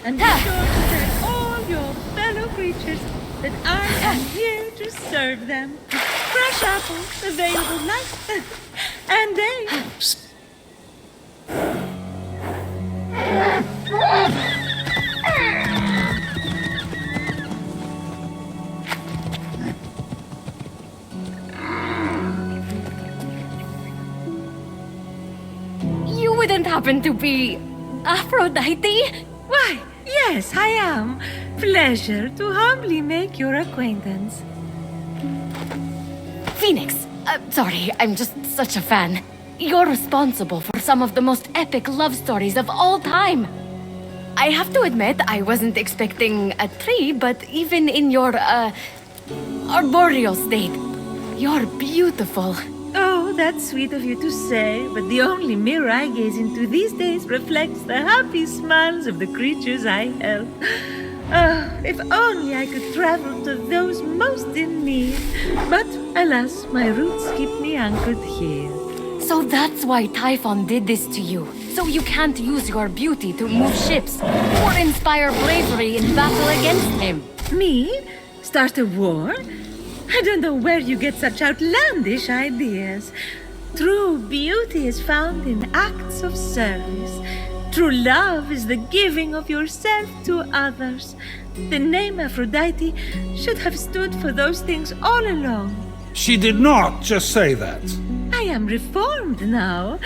And be sure to tell all your fellow creatures that I am here to serve them. Fresh apples available night and day. You wouldn't happen to be Aphrodite? Why, yes, I am. Pleasure to humbly make your acquaintance. Fenyx. Sorry, I'm just such a fan. You're responsible for some of the most epic love stories of all time. I have to admit, I wasn't expecting a tree, but even in your, arboreal state, you're beautiful. Oh, that's sweet of you to say, but the only mirror I gaze into these days reflects the happy smiles of the creatures I help. Oh, if only I could travel to those most in need. But alas, my roots keep me anchored here. So that's why Typhon did this to you. So you can't use your beauty to move ships or inspire bravery in battle against him. Me? Start a war? I don't know where you get such outlandish ideas. True beauty is found in acts of service. True love is the giving of yourself to others. The name Aphrodite should have stood for those things all along. She did not just say that. I am reformed now.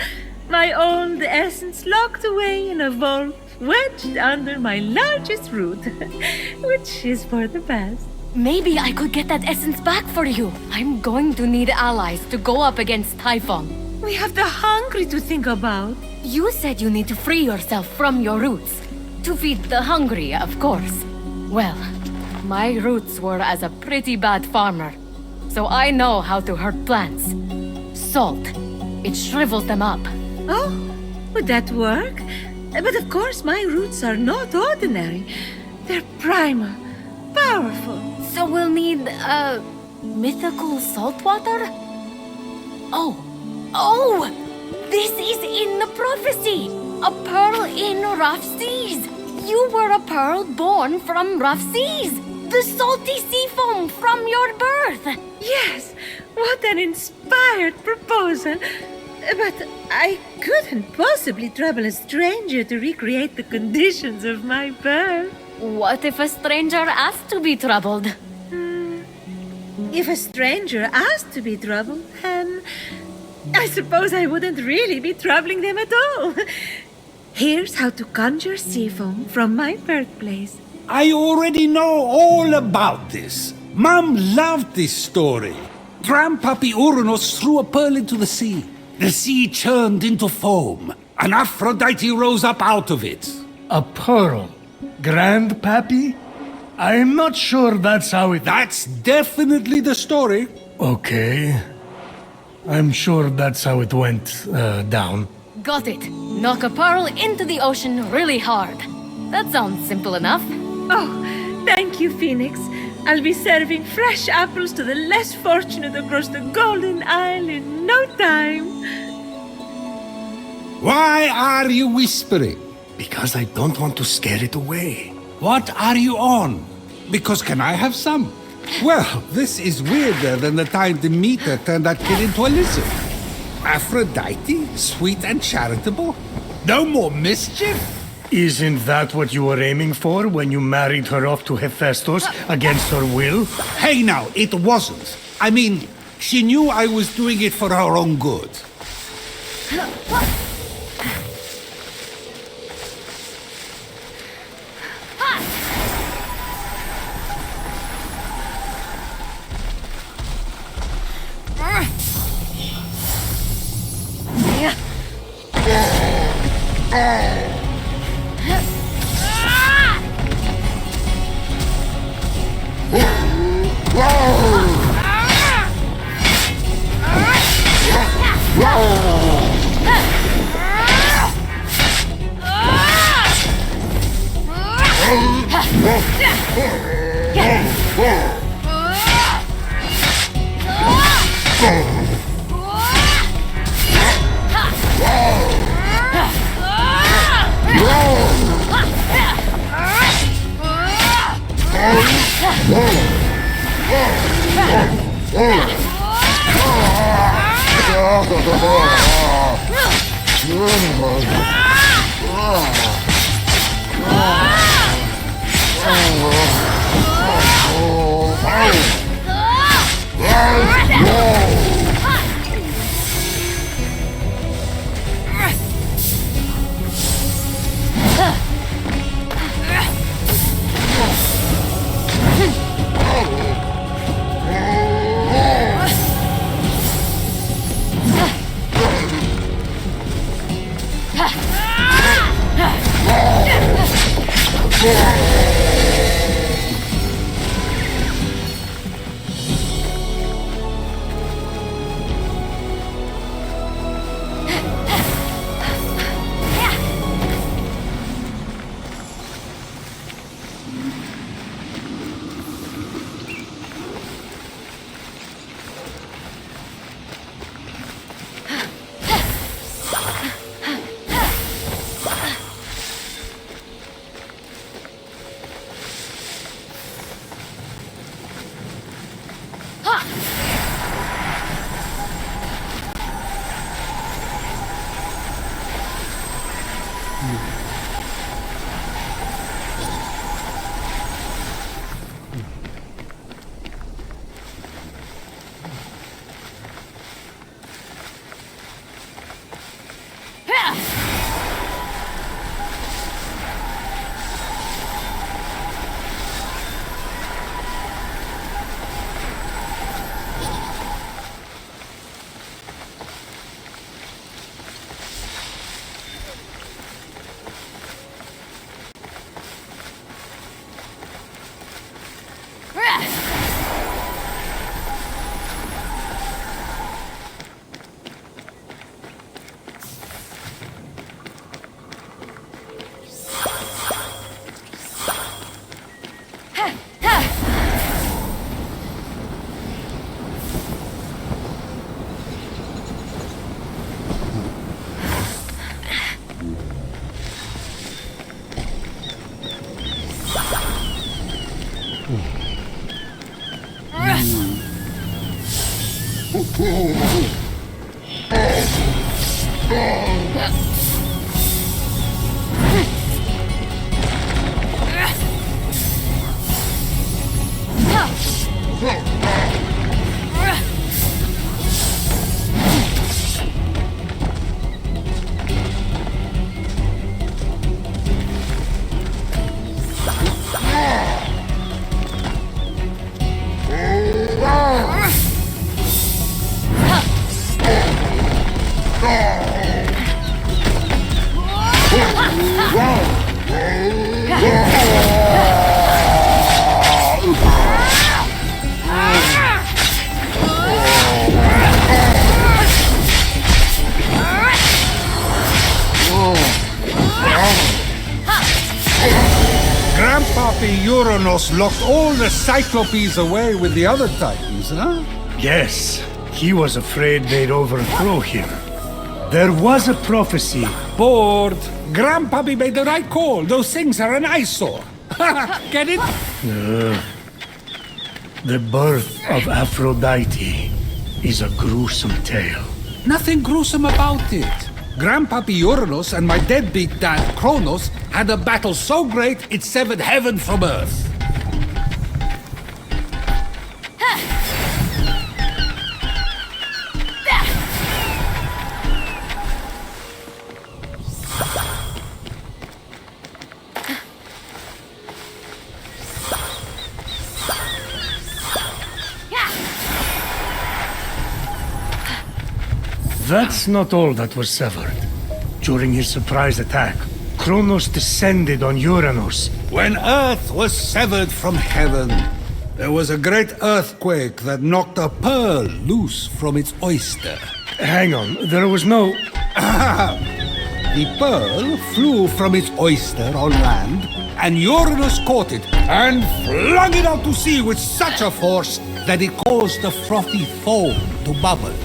My old essence locked away in a vault, wedged under my largest root, which is for the best. Maybe I could get that essence back for you. I'm going to need allies to go up against Typhon. We have the hungry to think about. You said you need to free yourself from your roots. To feed the hungry, of course. Well, my roots were as a pretty bad farmer. So I know how to hurt plants. Salt. It shrivels them up. Oh, would that work? But of course my roots are not ordinary. They're primal, powerful. So we'll need, mythical salt water? Oh! This is in the prophecy! A pearl in rough seas! You were a pearl born from rough seas! The salty sea foam from your birth! Yes, what an inspired proposal. But I couldn't possibly trouble a stranger to recreate the conditions of my birth. What if a stranger asked to be troubled? If a stranger asked to be troubled, then I suppose I wouldn't really be troubling them at all. Here's how to conjure sea foam from my birthplace. I already know all about this. Mom loved this story. Grandpappy Uranus threw a pearl into the sea. The sea churned into foam, and Aphrodite rose up out of it. A pearl? Grandpappy? I'm not sure that's how it... That's definitely the story. Okay. I'm sure that's how it went, down. Got it. Knock a pearl into the ocean really hard. That sounds simple enough. Oh, thank you, Phoenix. I'll be serving fresh apples to the less fortunate across the Golden Isle in no time. Why are you whispering? Because I don't want to scare it away. What are you on? Because can I have some? Well, this is weirder than the time Demeter turned that kid into a lizard. Aphrodite? Sweet and charitable? No more mischief? Isn't that what you were aiming for when you married her off to Hephaestus against her will? Hey now, it wasn't. I mean, she knew I was doing it for her own good. Grandpappy Uranus locked all the cyclopes away with the other titans, huh? Yes, he was afraid they'd overthrow him. There was a prophecy. Bored. Grandpappy made the right call. Those things are an eyesore. Get it? The birth of Aphrodite is a gruesome tale. Nothing gruesome about it. Grandpappy Uranus and my deadbeat dad, Kronos, had a battle so great it severed heaven from earth. That's not all that was severed. During his surprise attack, Kronos descended on Uranus. When earth was severed from heaven, there was a great earthquake that knocked a pearl loose from its oyster. Hang on, there was no... The pearl flew from its oyster on land, and Uranus caught it and flung it out to sea with such a force that it caused the frothy foam to bubble.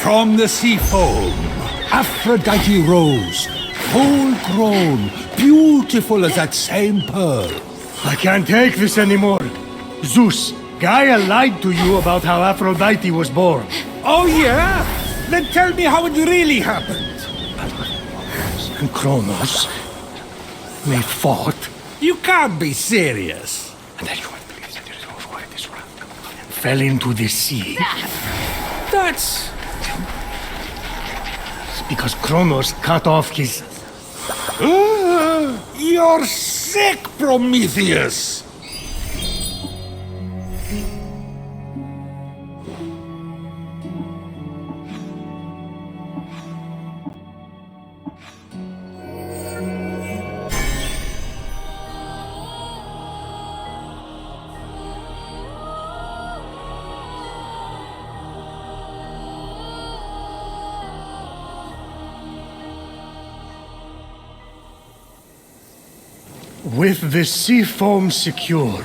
From the sea foam, Aphrodite rose, full-grown, beautiful as that same pearl. I can't take this anymore. Zeus, Gaia lied to you about how Aphrodite was born. Oh yeah? Then tell me how it really happened. And Kronos, they fought. You can't be serious. Fell into the sea. That's... Because Kronos cut off his... You're sick, Prometheus! With the sea foam secure,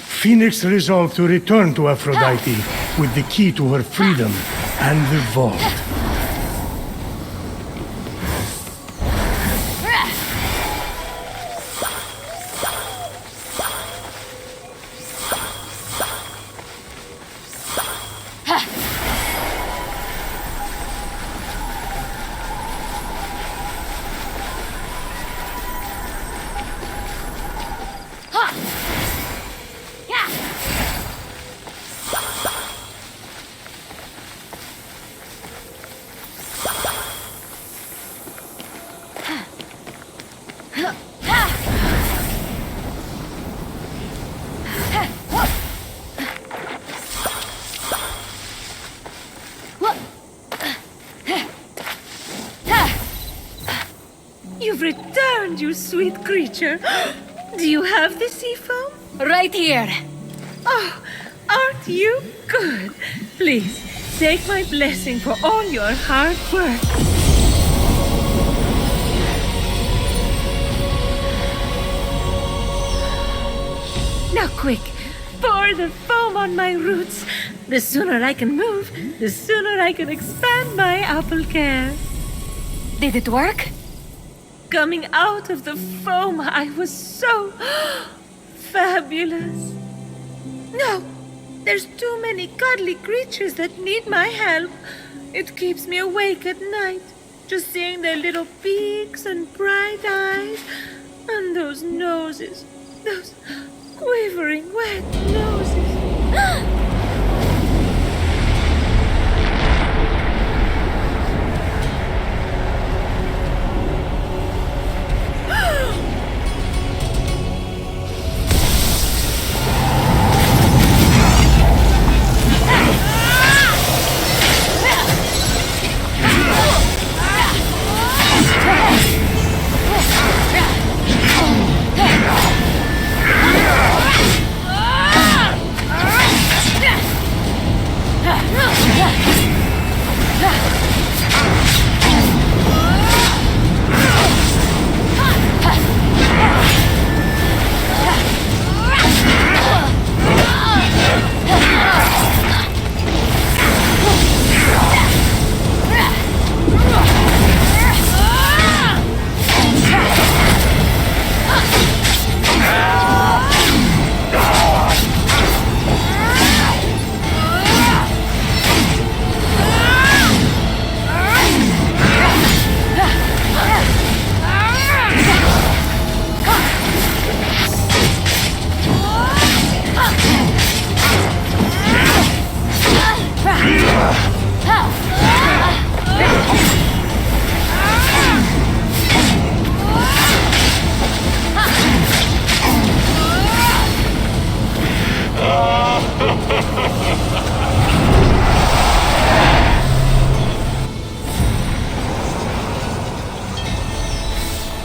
Phoenix resolved to return to Aphrodite with the key to her freedom and the vault. You've returned, you sweet creature. Do you have the sea foam? Right here. Oh, aren't you good? Please, take my blessing for all your hard work. Now quick, pour the foam on my roots. The sooner I can move, the sooner I can expand my apple care. Did it work? Coming out of the foam, I was so fabulous. No, there's too many cuddly creatures that need my help. It keeps me awake at night, just seeing their little beaks and bright eyes, and those noses, those quivering wet noses.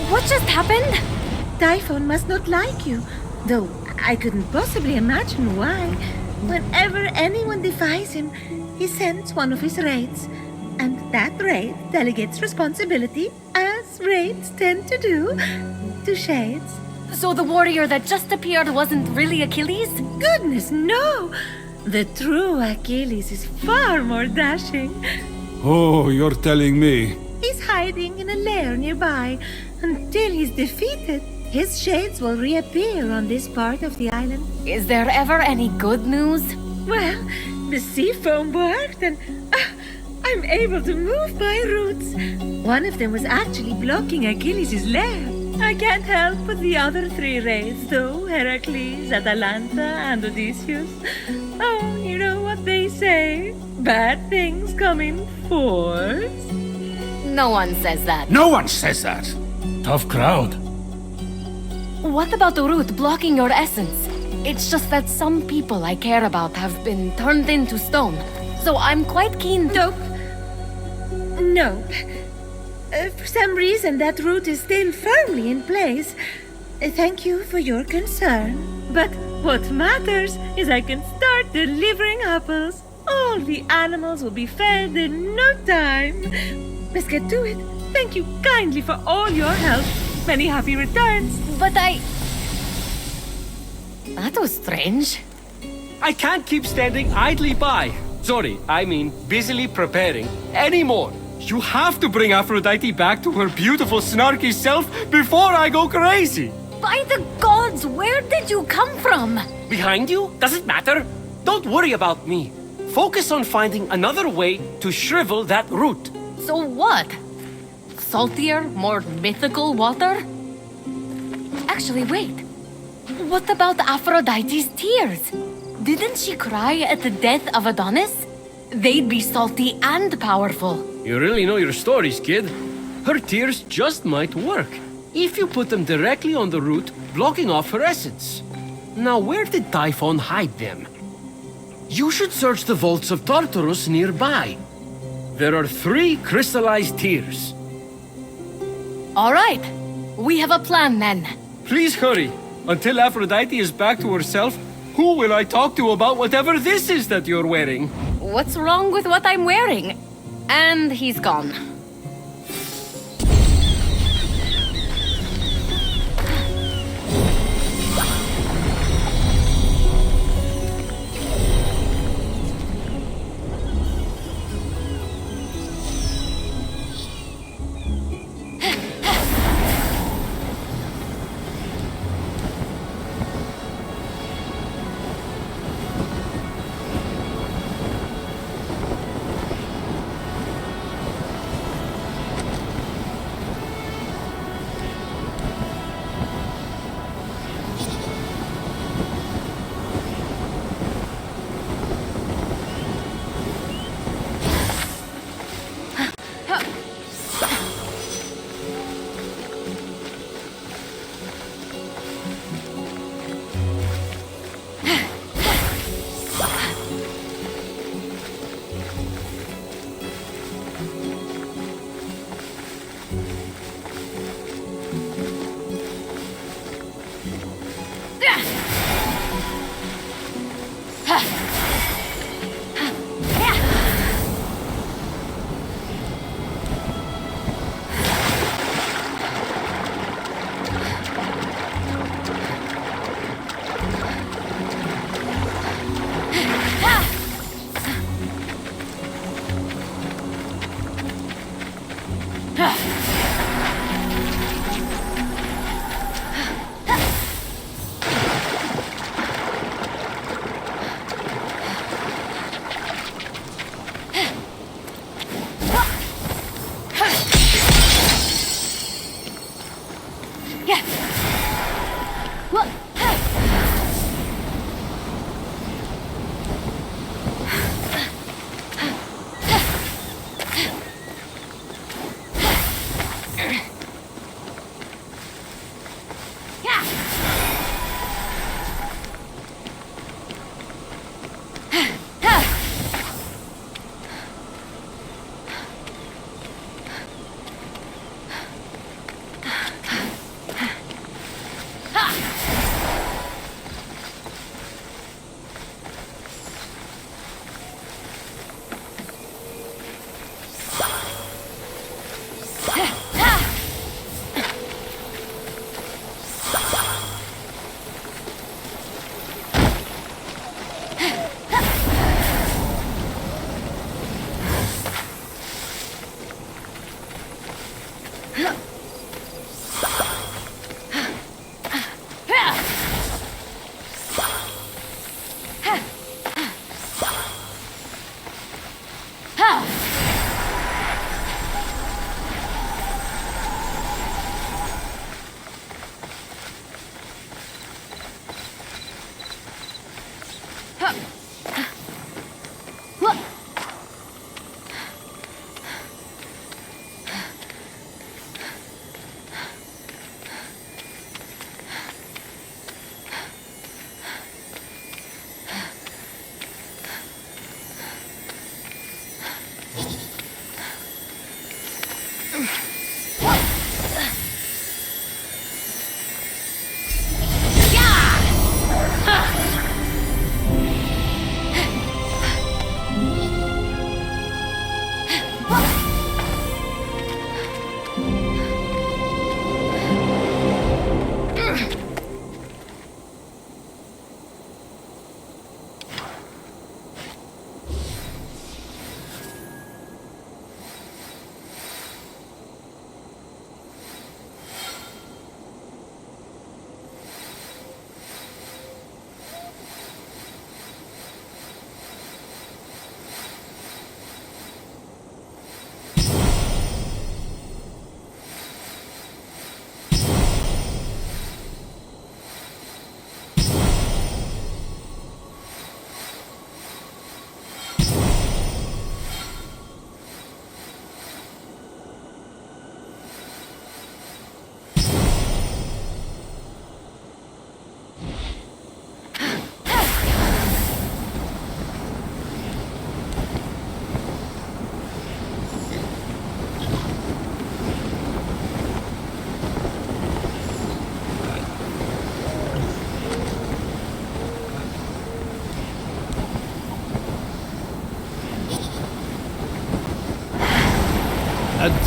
What just happened? Typhon must not like you, though I couldn't possibly imagine why. Whenever anyone defies him, he sends one of his raids. And that raid delegates responsibility, as raids tend to do, to shades. So the warrior that just appeared wasn't really Achilles? Goodness, no! The true Achilles is far more dashing. Oh, you're telling me. He's hiding in a lair nearby. Until he's defeated, his shades will reappear on this part of the island. Is there ever any good news? Well, the sea foam worked and I'm able to move my roots. One of them was actually blocking Achilles' lair. I can't help but the other three raids, though, Heracles, Atalanta, and Odysseus. Oh, you know what they say. Bad things come in fours. No one says that. No one says that. Tough crowd. What about the root blocking your essence? It's just that some people I care about have been turned into stone. So I'm quite keen to... Nope. For some reason, that root is still firmly in place. Thank you for your concern. But what matters is I can start delivering apples. All the animals will be fed in no time. Let's get to it. Thank you kindly for all your help. Many happy returns. But That was strange. I can't keep standing idly by. Sorry, I mean busily preparing anymore. You have to bring Aphrodite back to her beautiful, snarky self before I go crazy. By the gods, where did you come from? Behind you? Does it matter? Don't worry about me. Focus on finding another way to shrivel that root. So what? Saltier, more mythical water? Actually, wait. What about Aphrodite's tears? Didn't she cry at the death of Adonis? They'd be salty and powerful. You really know your stories, kid. Her tears just might work, if you put them directly on the root, blocking off her essence. Now, where did Typhon hide them? You should search the Vaults of Tartaros nearby. There are 3 crystallized tears. All right. We have a plan then. Please hurry. Until Aphrodite is back to herself, who will I talk to about whatever this is that you're wearing? What's wrong with what I'm wearing? And he's gone.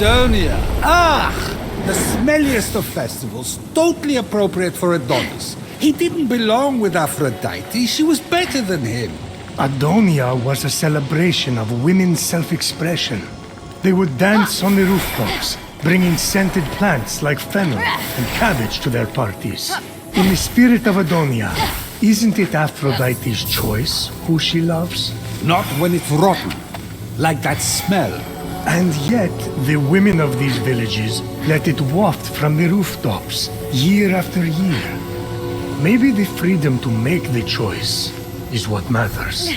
Adonia. Ah! The smelliest of festivals, totally appropriate for Adonis. He didn't belong with Aphrodite, she was better than him. Adonia was a celebration of women's self-expression. They would dance on the rooftops, bringing scented plants like fennel and cabbage to their parties. In the spirit of Adonia, isn't it Aphrodite's choice who she loves? Not when it's rotten, like that smell. And yet, the women of these villages let it waft from the rooftops, year after year. Maybe the freedom to make the choice is what matters.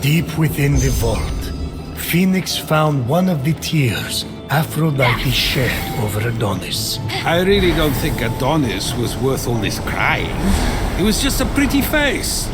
Deep within the vault, Fenyx found one of the tears Aphrodite shed over Adonis. I really don't think Adonis was worth all this crying. It was just a pretty face.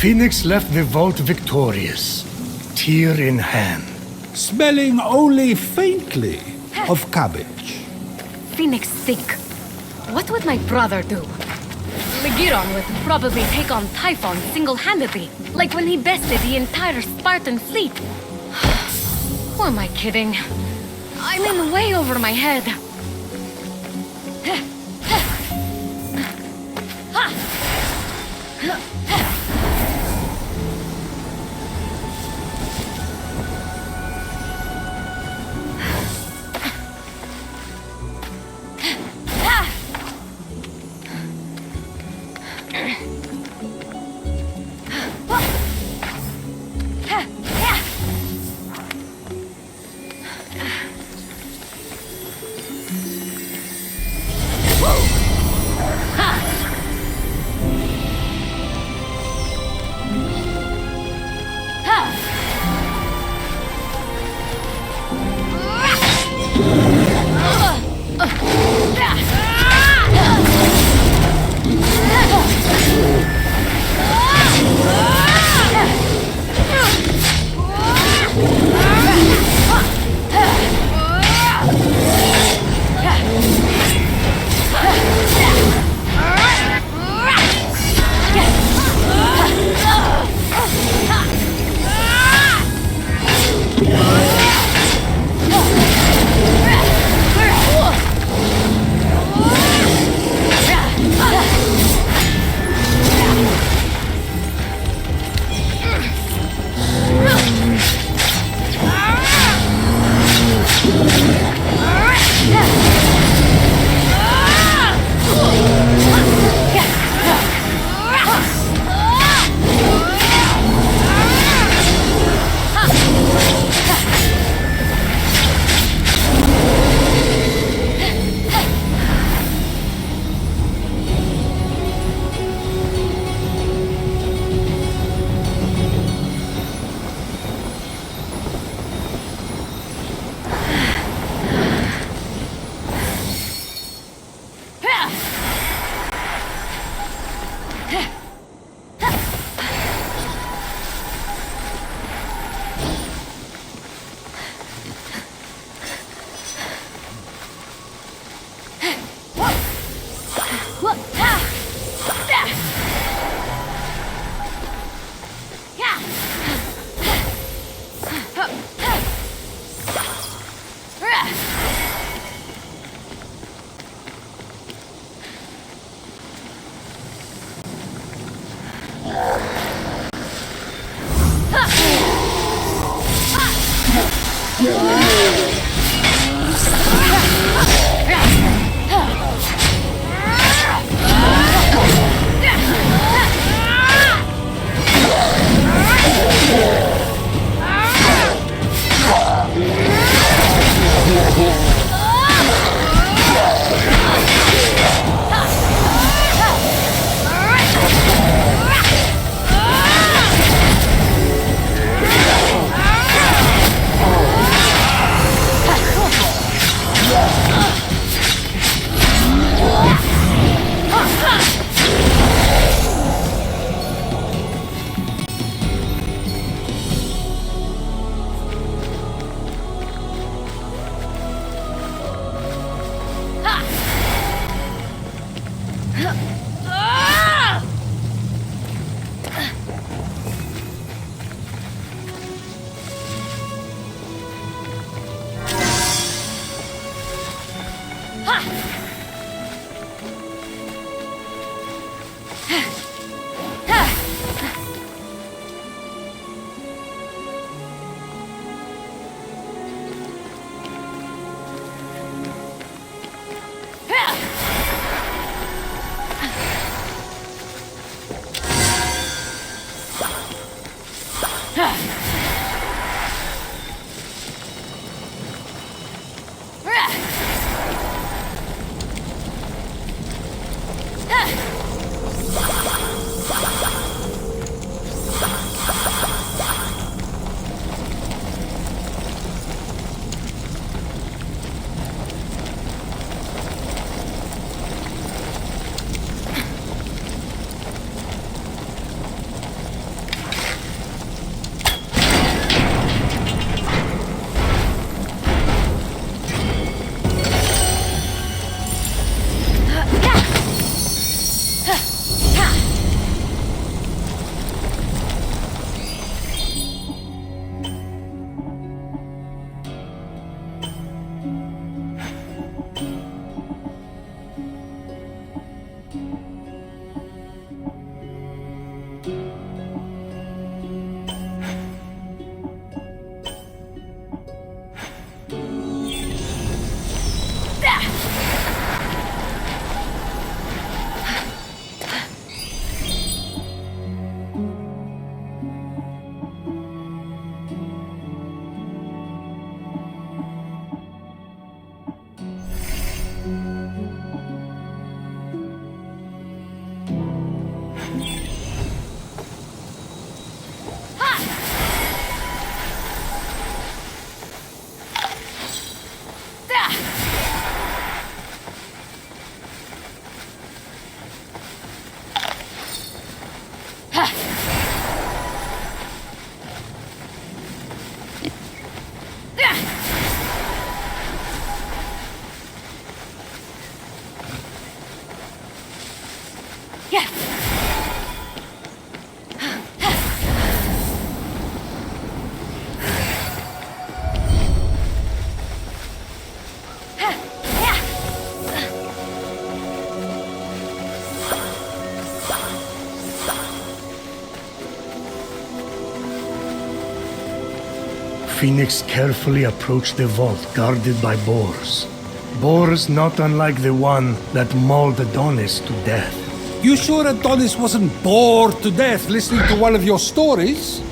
Phoenix left the vault victorious, tear in hand. Smelling only faintly of cabbage. Phoenix, think. What would my brother do? Legiron would probably take on Typhon single-handedly, like when he bested the entire Spartan fleet. Who am I kidding? I'm in way over my head. Fenyx carefully approached the vault guarded by boars. Boars not unlike the one that mauled Adonis to death. You sure Adonis wasn't bored to death listening to one of your stories?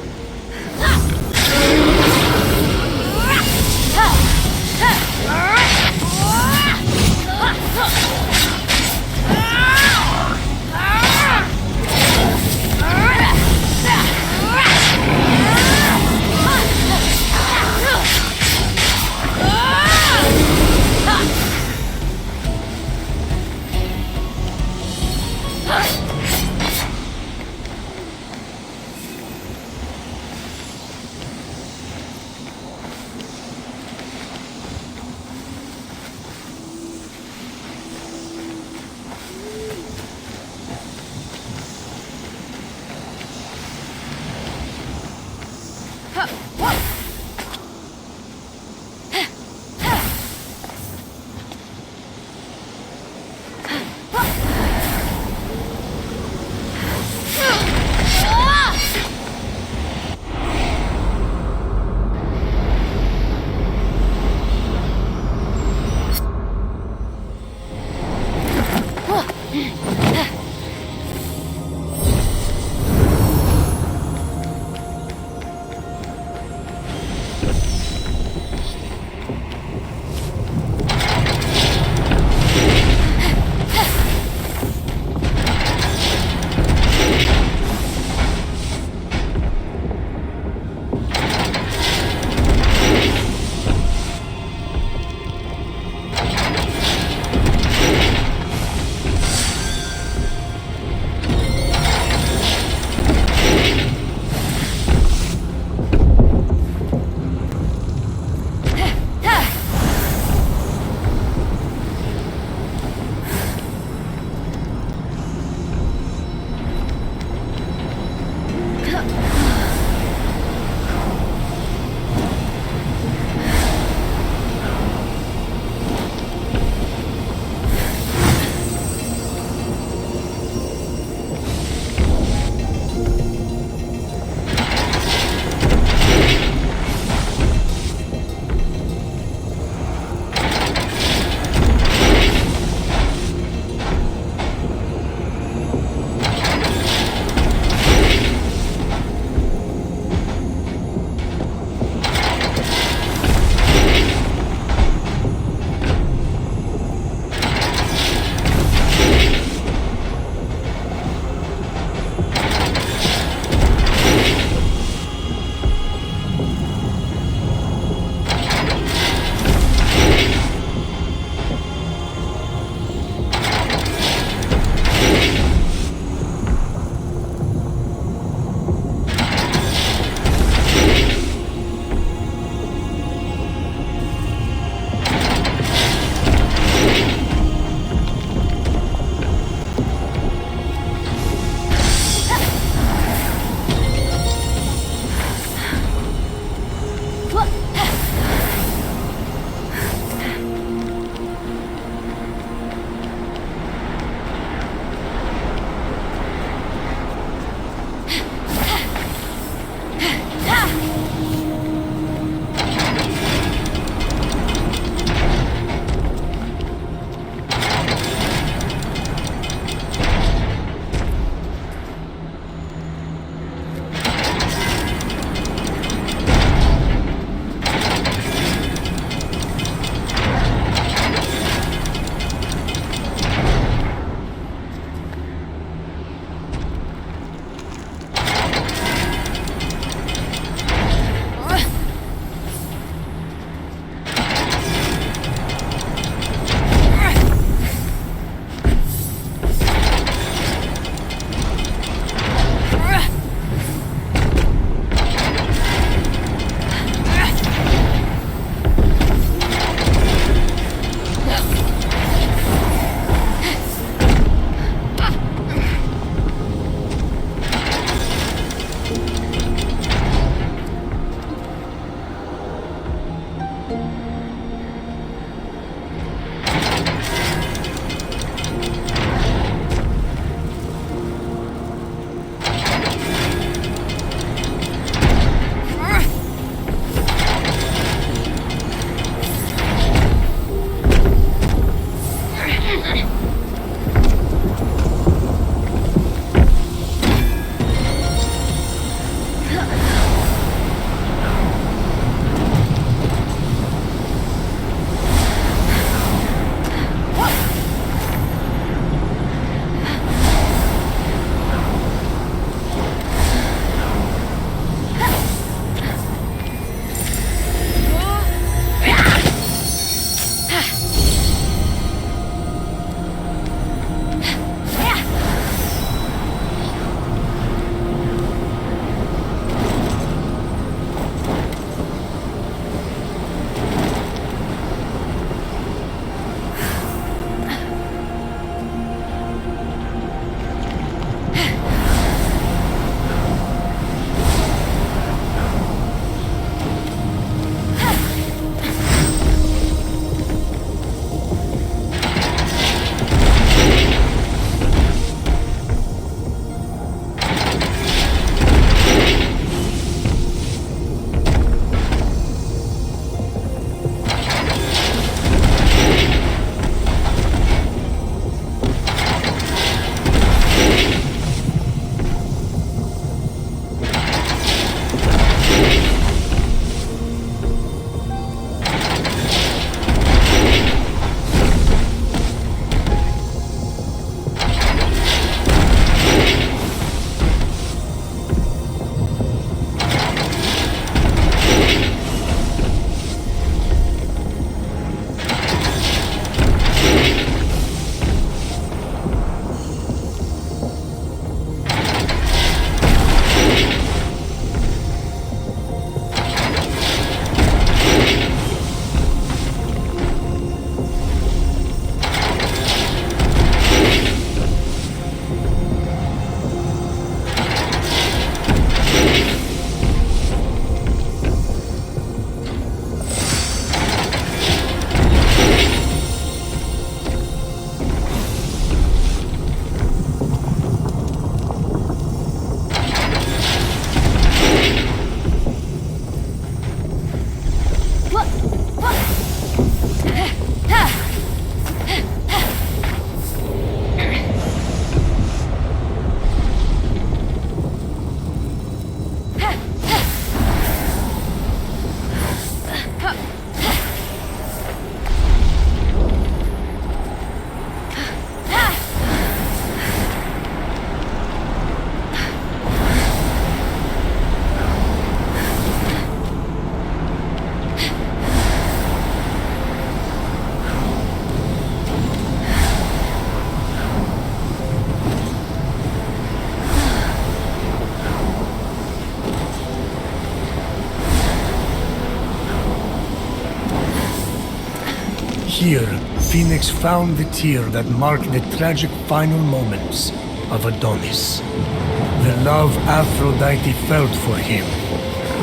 Here, Fenyx found the tear that marked the tragic final moments of Adonis. The love Aphrodite felt for him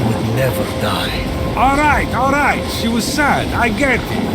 would never die. All right. She was sad. I get it.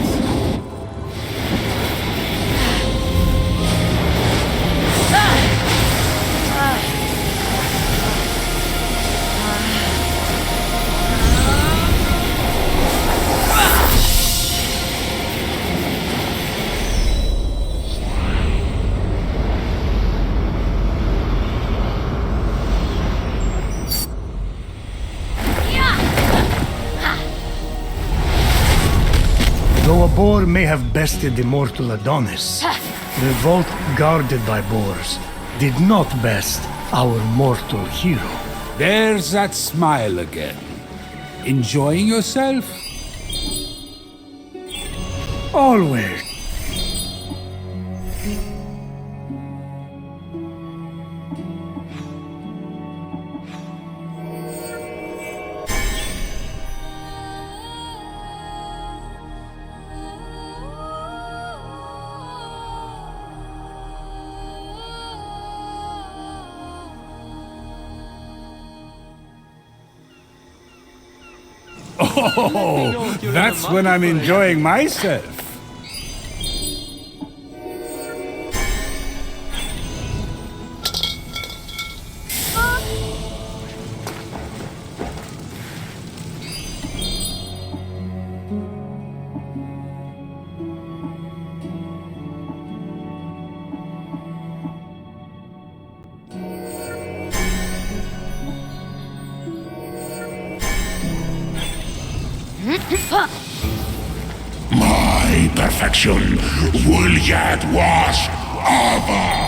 Though a boar may have bested the mortal Adonis, the vault guarded by boars did not best our mortal hero. There's that smile again. Enjoying yourself? Always. Oh, that's when I'm enjoying myself. My perfection will yet wash over.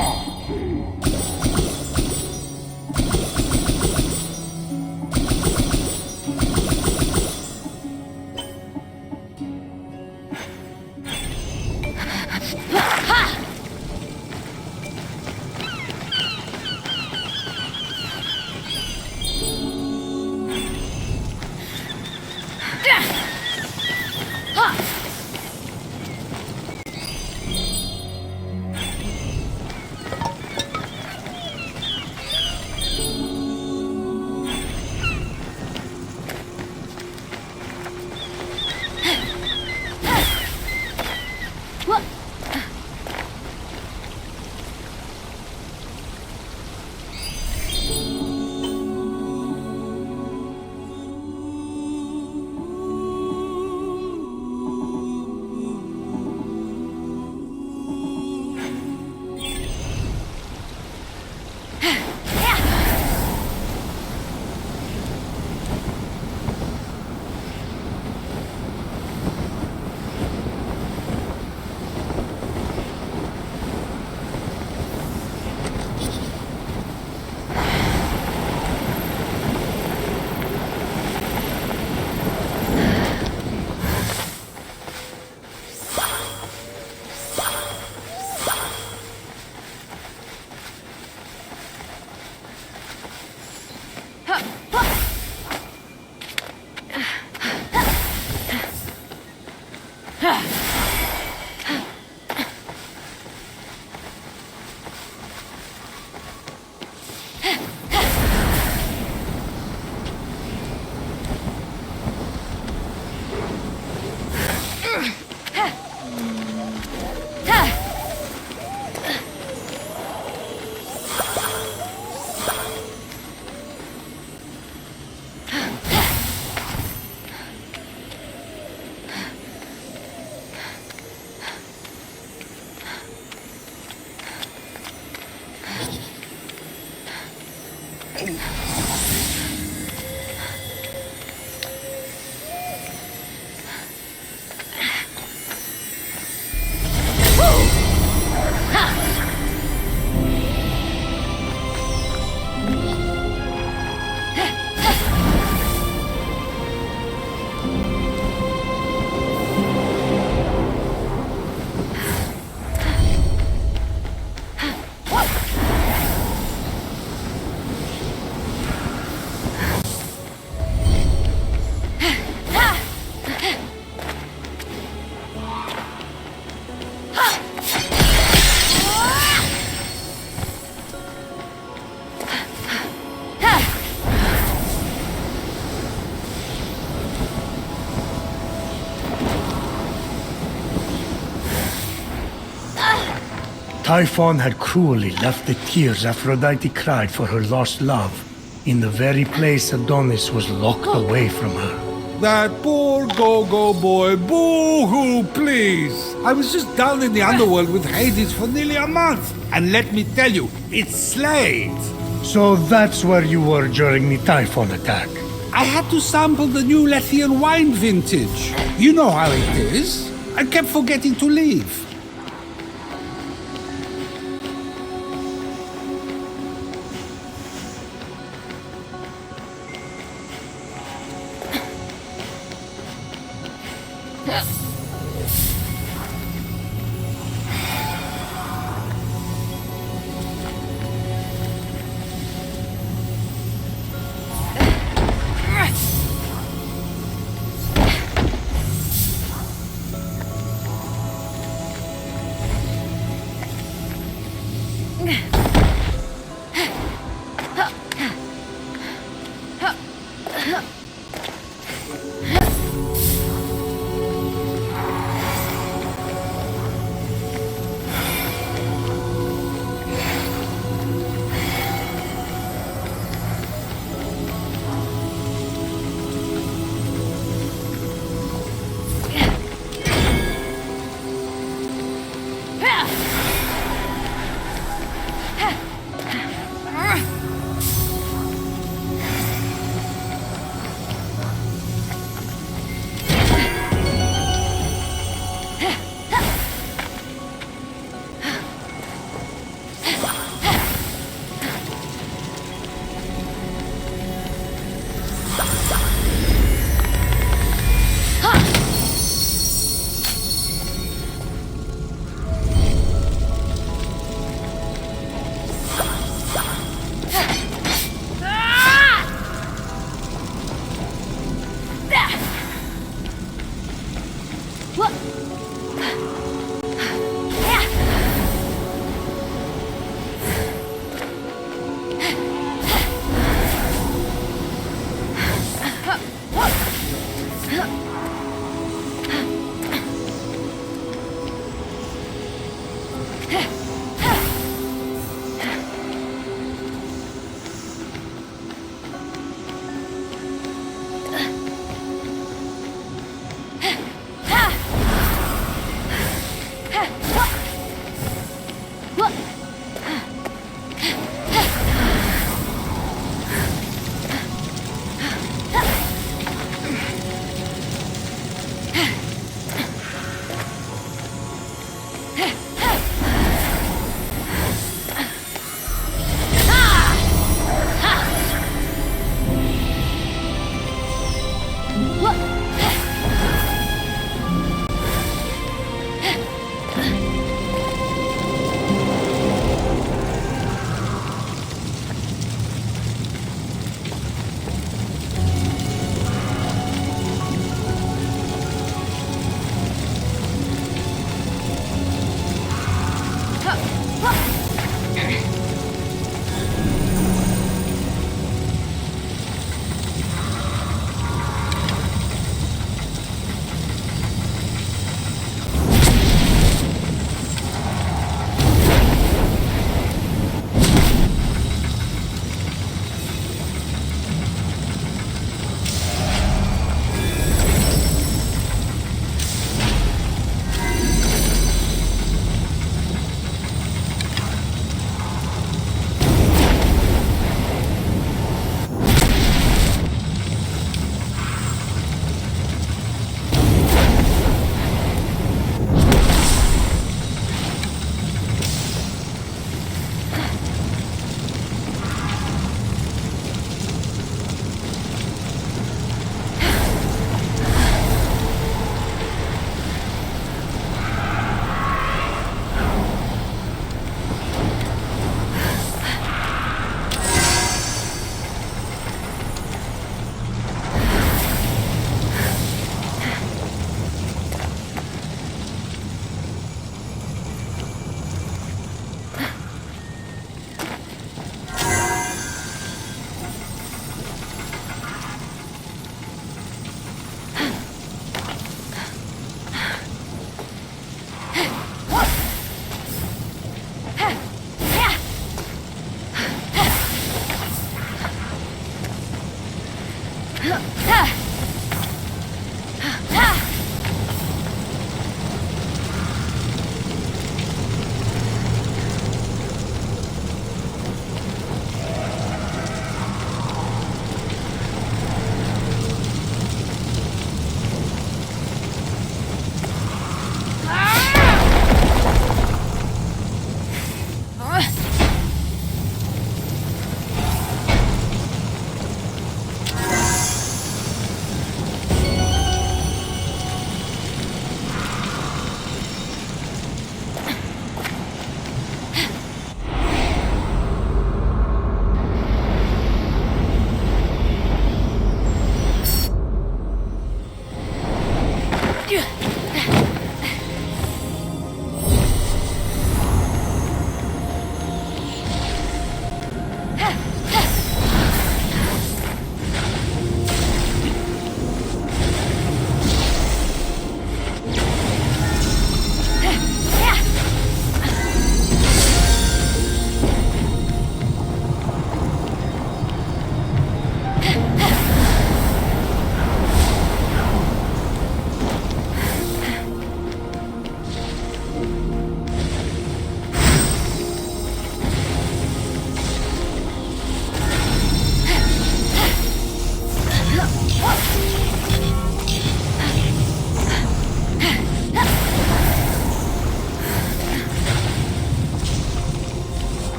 Typhon had cruelly left the tears Aphrodite cried for her lost love in the very place Adonis was locked away from her. That poor go-go boy. Boo-hoo, please. I was just down in the underworld with Hades for nearly a month. And let me tell you, it slayed. So that's where you were during the Typhon attack. I had to sample the new Lethian wine vintage. You know how it is. I kept forgetting to leave.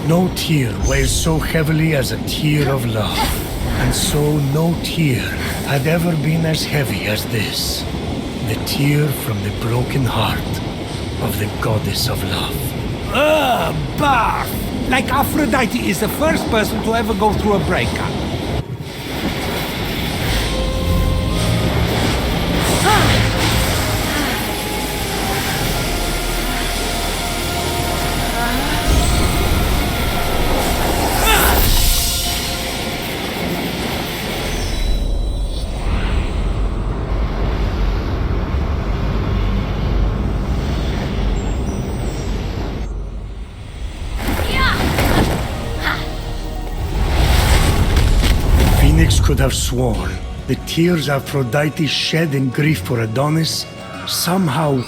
No tear weighs so heavily as a tear of love. And so no tear had ever been as heavy as this. The tear from the broken heart of the goddess of love. Bah! Like Aphrodite is the first person to ever go through a breakup. Fenyx could have sworn the tears Aphrodite shed in grief for Adonis somehow...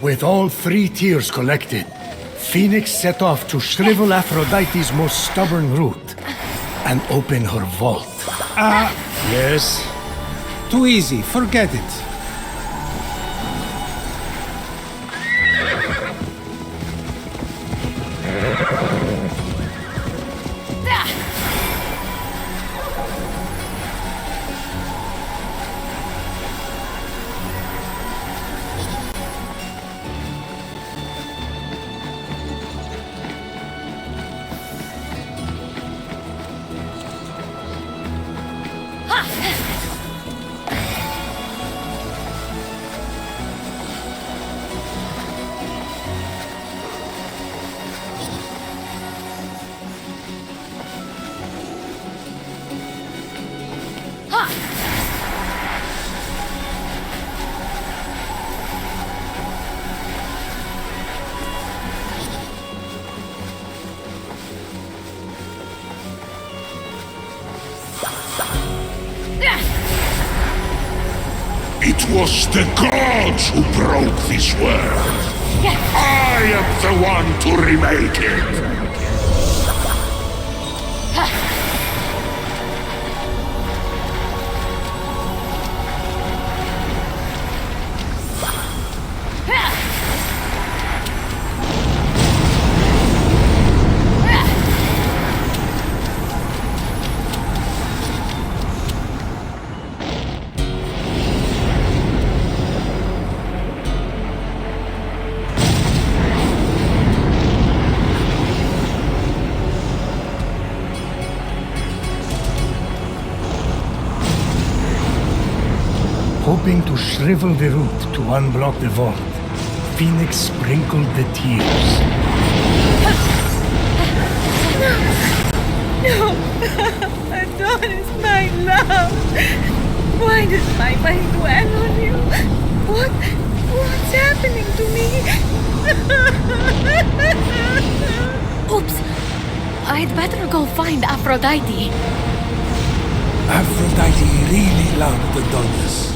With all 3 tiers collected, Fenyx set off to shrivel Aphrodite's most stubborn root and open her vault. Yes? Too easy, forget it. It was the gods who broke this world. I am the one to remake it. Hoping to shrivel the root to unblock the vault, Fenyx sprinkled the tears. No! Adonis, my love! Why does my mind dwell on you? What's happening to me? Oops! I'd better go find Aphrodite. Aphrodite really loved Adonis.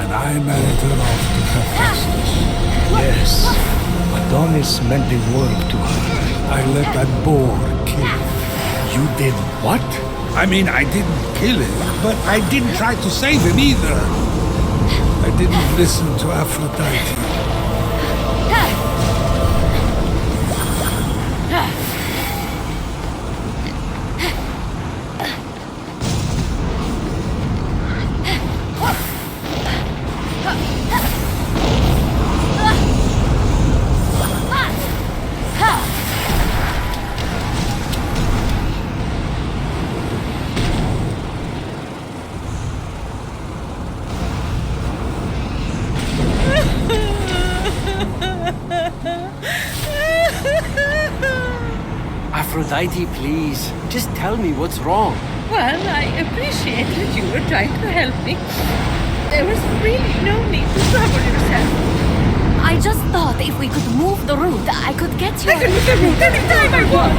And I married her off to her fastness. Yes, Adonis meant the world to her. I let that boar kill him. You did what? I mean, I didn't kill him, but I didn't try to save him either. I didn't listen to Aphrodite. Aphrodite, please, just tell me what's wrong. Well, I appreciate that you were trying to help me. There was really no need to trouble yourself. I just thought if we could move the root, I could get you. I can move the root anytime I want!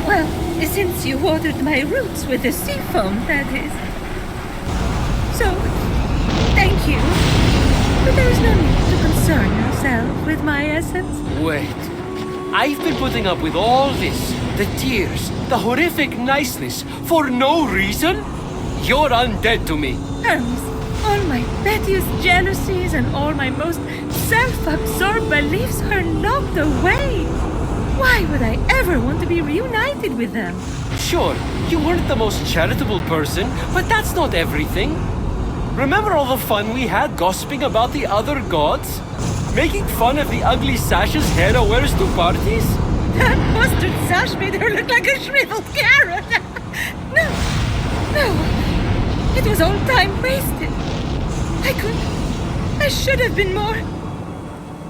Well, since you watered my roots with the sea foam, that is. So, thank you. But there's no need to concern yourself with my essence. Wait. I've been putting up with all this. The tears, the horrific niceness, for no reason? You're undead to me. Hermes, all my pettiest jealousies and all my most self-absorbed beliefs are locked away. Why would I ever want to be reunited with them? Sure, you weren't the most charitable person, but that's not everything. Remember all the fun we had gossiping about the other gods? Making fun of the ugly sashes Hera wears to parties? That mustard sash made her look like a shriveled carrot. No. It was all time wasted. I should have been more.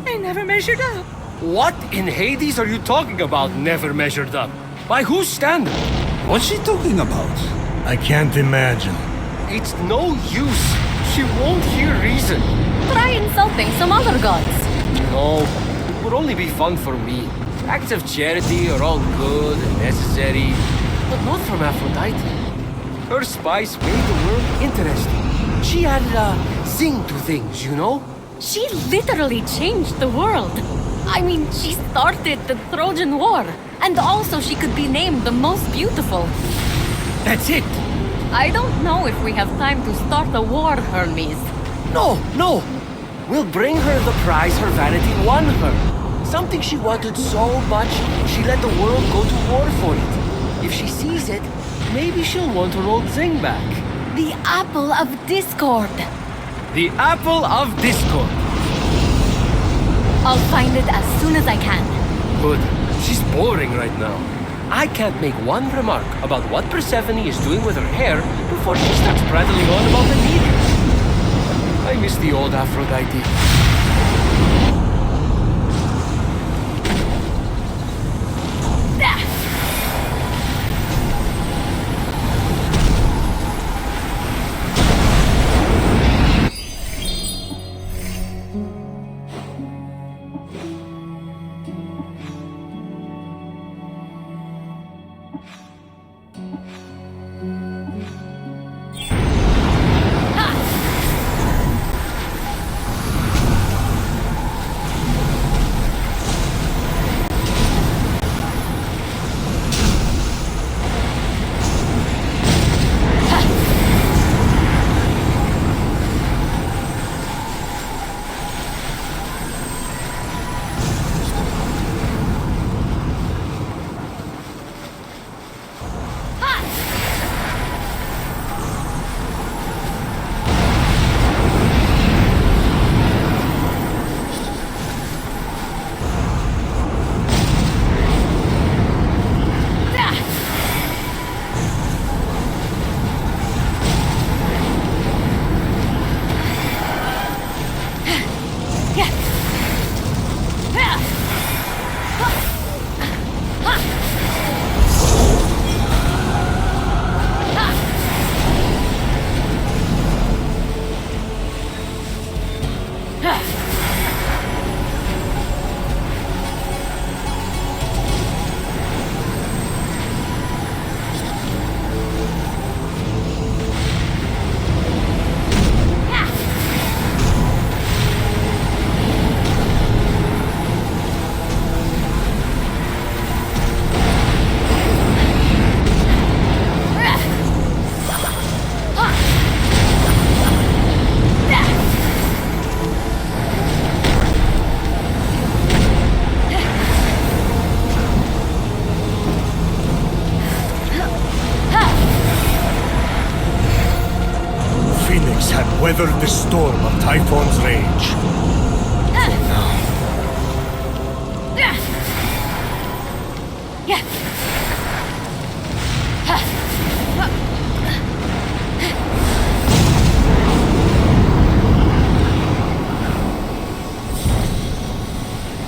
I never measured up. What in Hades are you talking about, never measured up? By whose standard? What's she talking about? I can't imagine. It's no use. She won't hear reason. Try insulting some other gods. No, it would only be fun for me. Acts of charity are all good and necessary, not from Aphrodite. Her spice made the world interesting. She added a zing to things, you know? She literally changed the world. I mean, she started the Trojan War. And also she could be named the most beautiful. That's it! I don't know if we have time to start a war, Hermes. No! We'll bring her the prize her vanity won her. Something she wanted so much, she let the world go to war for it. If she sees it, maybe she'll want her old zing back. The Apple of Discord. The Apple of Discord. I'll find it as soon as I can. Good. She's boring right now. I can't make one remark about what Persephone is doing with her hair before she starts prattling on about the needle. I miss the old Aphrodite. Weathered the storm of Typhon's rage. For now.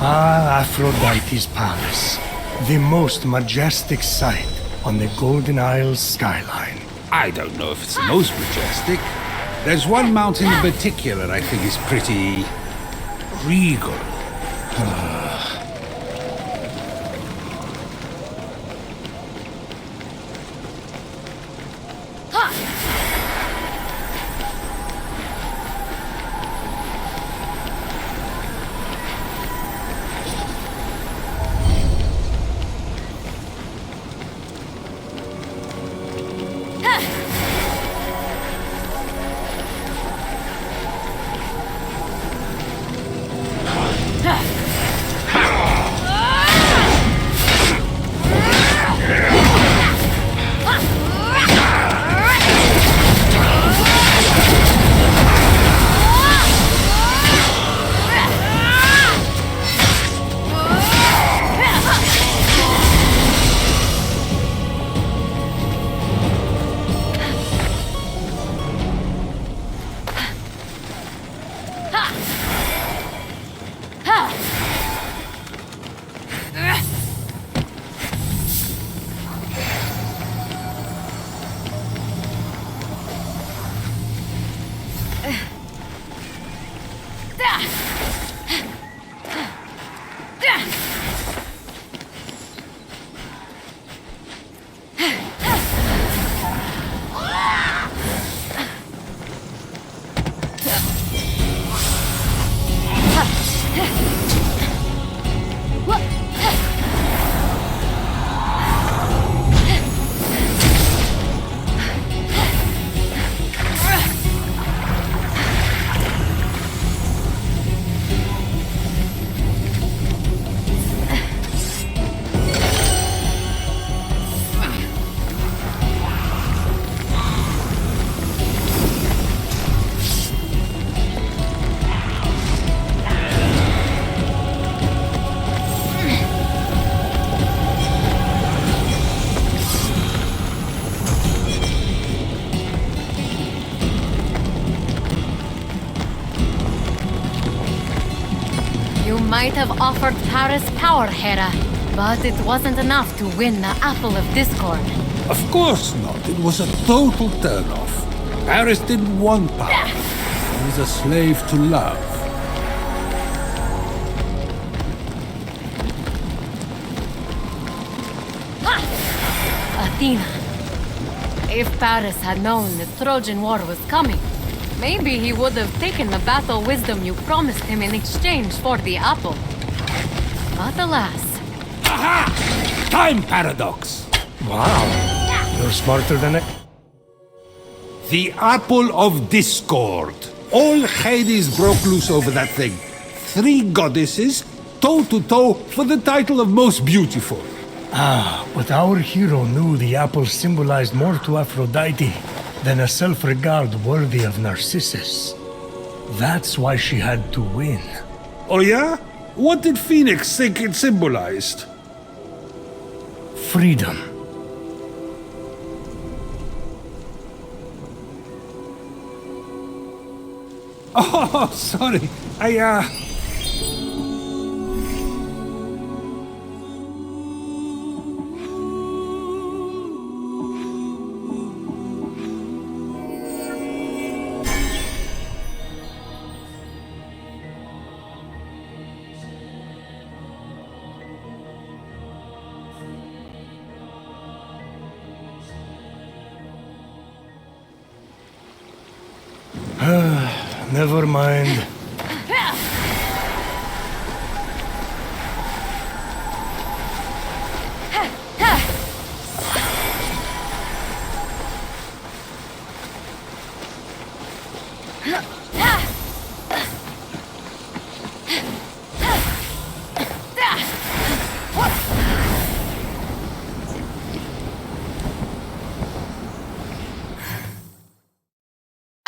Ah, Aphrodite's palace. The most majestic sight on the Golden Isle's skyline. I don't know if it's the most majestic. There's one mountain in particular I think is pretty regal. You might have offered Paris power, Hera, but it wasn't enough to win the Apple of Discord. Of course not. It was a total turnoff. Paris didn't want power. He was a slave to love. Athena. If Paris had known the Trojan War was coming, maybe he would have taken the battle wisdom you promised him in exchange for the apple. But alas. Aha! Time paradox! Wow. You're smarter than I... The Apple of Discord. All Hades broke loose over that thing. 3 goddesses, toe-to-toe for the title of most beautiful. Ah, but our hero knew the apple symbolized more to Aphrodite than a self-regard worthy of Narcissus. That's why she had to win. Oh yeah? What did Phoenix think it symbolized? Freedom. Oh, sorry. Never mind.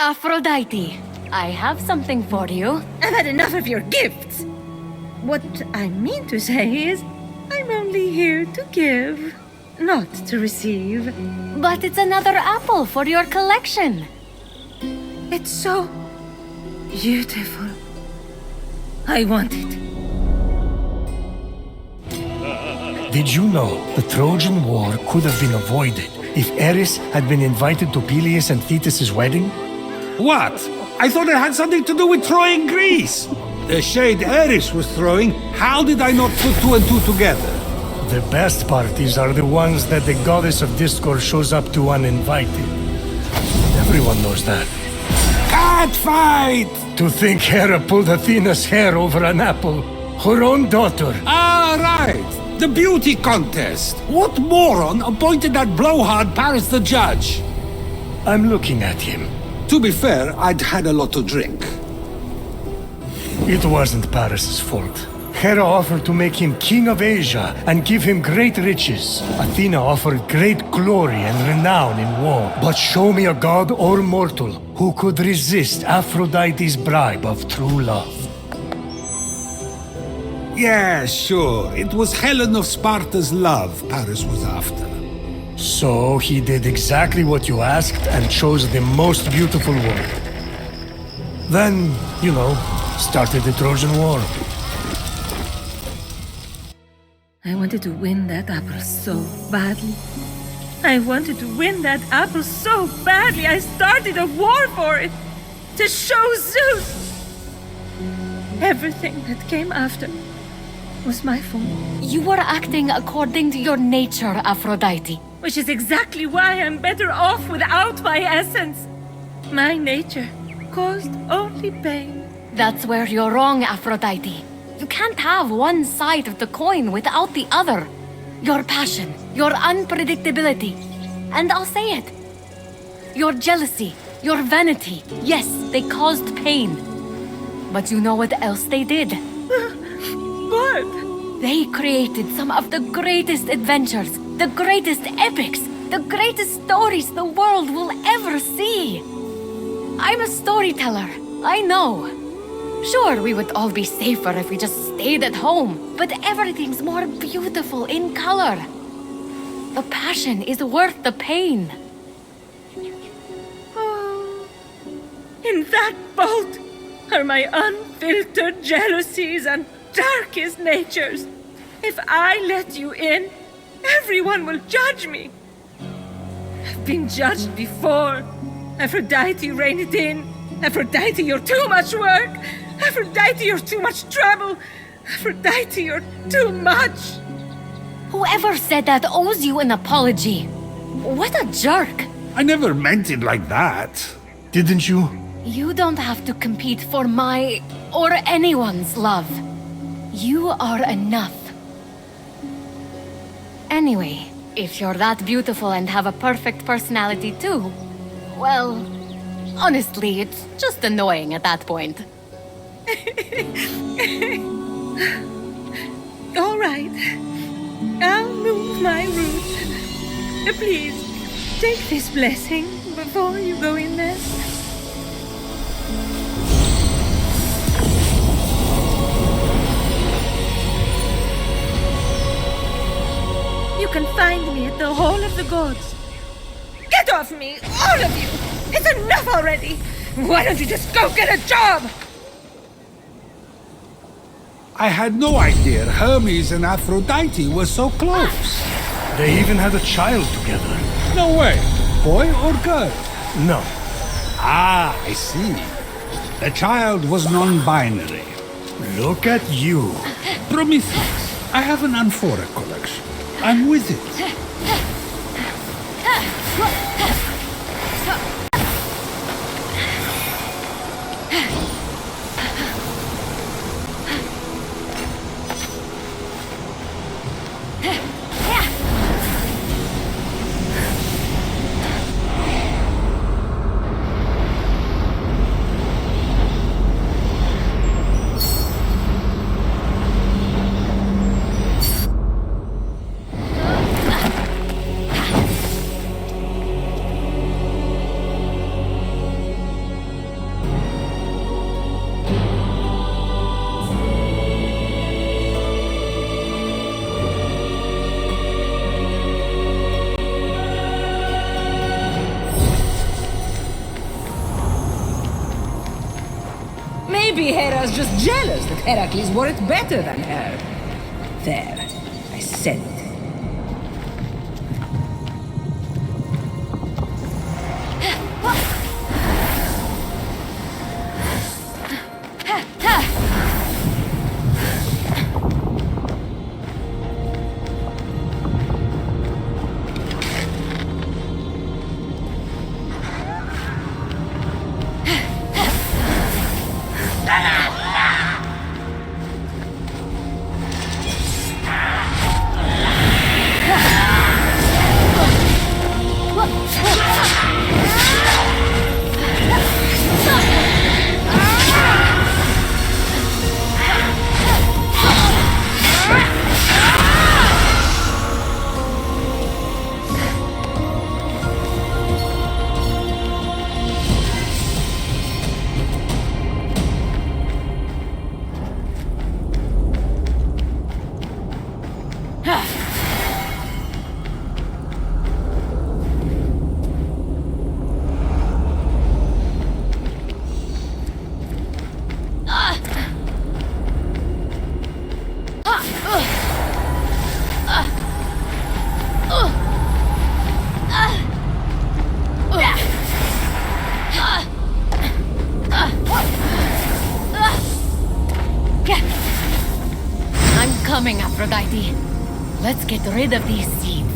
Aphrodite, I have something for you. I've had enough of your gifts. What I mean to say is, I'm only here to give, not to receive. But it's another apple for your collection. It's so beautiful. I want it. Did you know the Trojan War could have been avoided if Eris had been invited to Peleus and Thetis' wedding? What? I thought it had something to do with Troy and Greece. The shade Eris was throwing, how did I not put 2 and 2 together? The best parties are the ones that the goddess of discord shows up to uninvited. Everyone knows that. Cat fight! To think Hera pulled Athena's hair over an apple, her own daughter. Ah, right. The beauty contest. What moron appointed that blowhard Paris the judge? I'm looking at him. To be fair, I'd had a lot to drink. It wasn't Paris' fault. Hera offered to make him king of Asia and give him great riches. Athena offered great glory and renown in war. But show me a god or mortal who could resist Aphrodite's bribe of true love. Yeah, sure. It was Helen of Sparta's love Paris was after. So he did exactly what you asked and chose the most beautiful woman. Then, started the Trojan War. I wanted to win that apple so badly. I wanted to win that apple so badly. I started a war for it. To show Zeus. Everything that came after was my fault. You were acting according to your nature, Aphrodite. Which is exactly why I'm better off without my essence. My nature caused only pain. That's where you're wrong, Aphrodite. You can't have one side of the coin without the other. Your passion, your unpredictability, and I'll say it. Your jealousy, your vanity, yes, they caused pain. But you know what else they did? What? They created some of the greatest adventures, the greatest epics, the greatest stories the world will ever see. I'm a storyteller, I know. Sure, we would all be safer if we just stayed at home, but everything's more beautiful in color. The passion is worth the pain. Oh, in that vault are my unfiltered jealousies and darkest natures. If I let you in, everyone will judge me. I've been judged before. Aphrodite, rein it in. Aphrodite, you're too much work. Aphrodite, you're too much trouble. Aphrodite, you're too much. Whoever said that owes you an apology. What a jerk. I never meant it like that. Didn't you? You don't have to compete for my or anyone's love. You are enough. Anyway, if you're that beautiful and have a perfect personality too, well, honestly, it's just annoying at that point. All right. I'll move my route. Please, take this blessing before you go in there. You can find me at the Hall of the Gods. Get off me, all of you! It's enough already! Why don't you just go get a job? I had no idea Hermes and Aphrodite were so close. They even had a child together. No way. Boy or girl? No. Ah, I see. The child was non-binary. Look at you. Prometheus, I have an amphora collection. I'm with it. Maybe Hera's just jealous that Heracles wore it better than her. There, I said it. I'm coming, Aphrodite. Let's get rid of these seeds.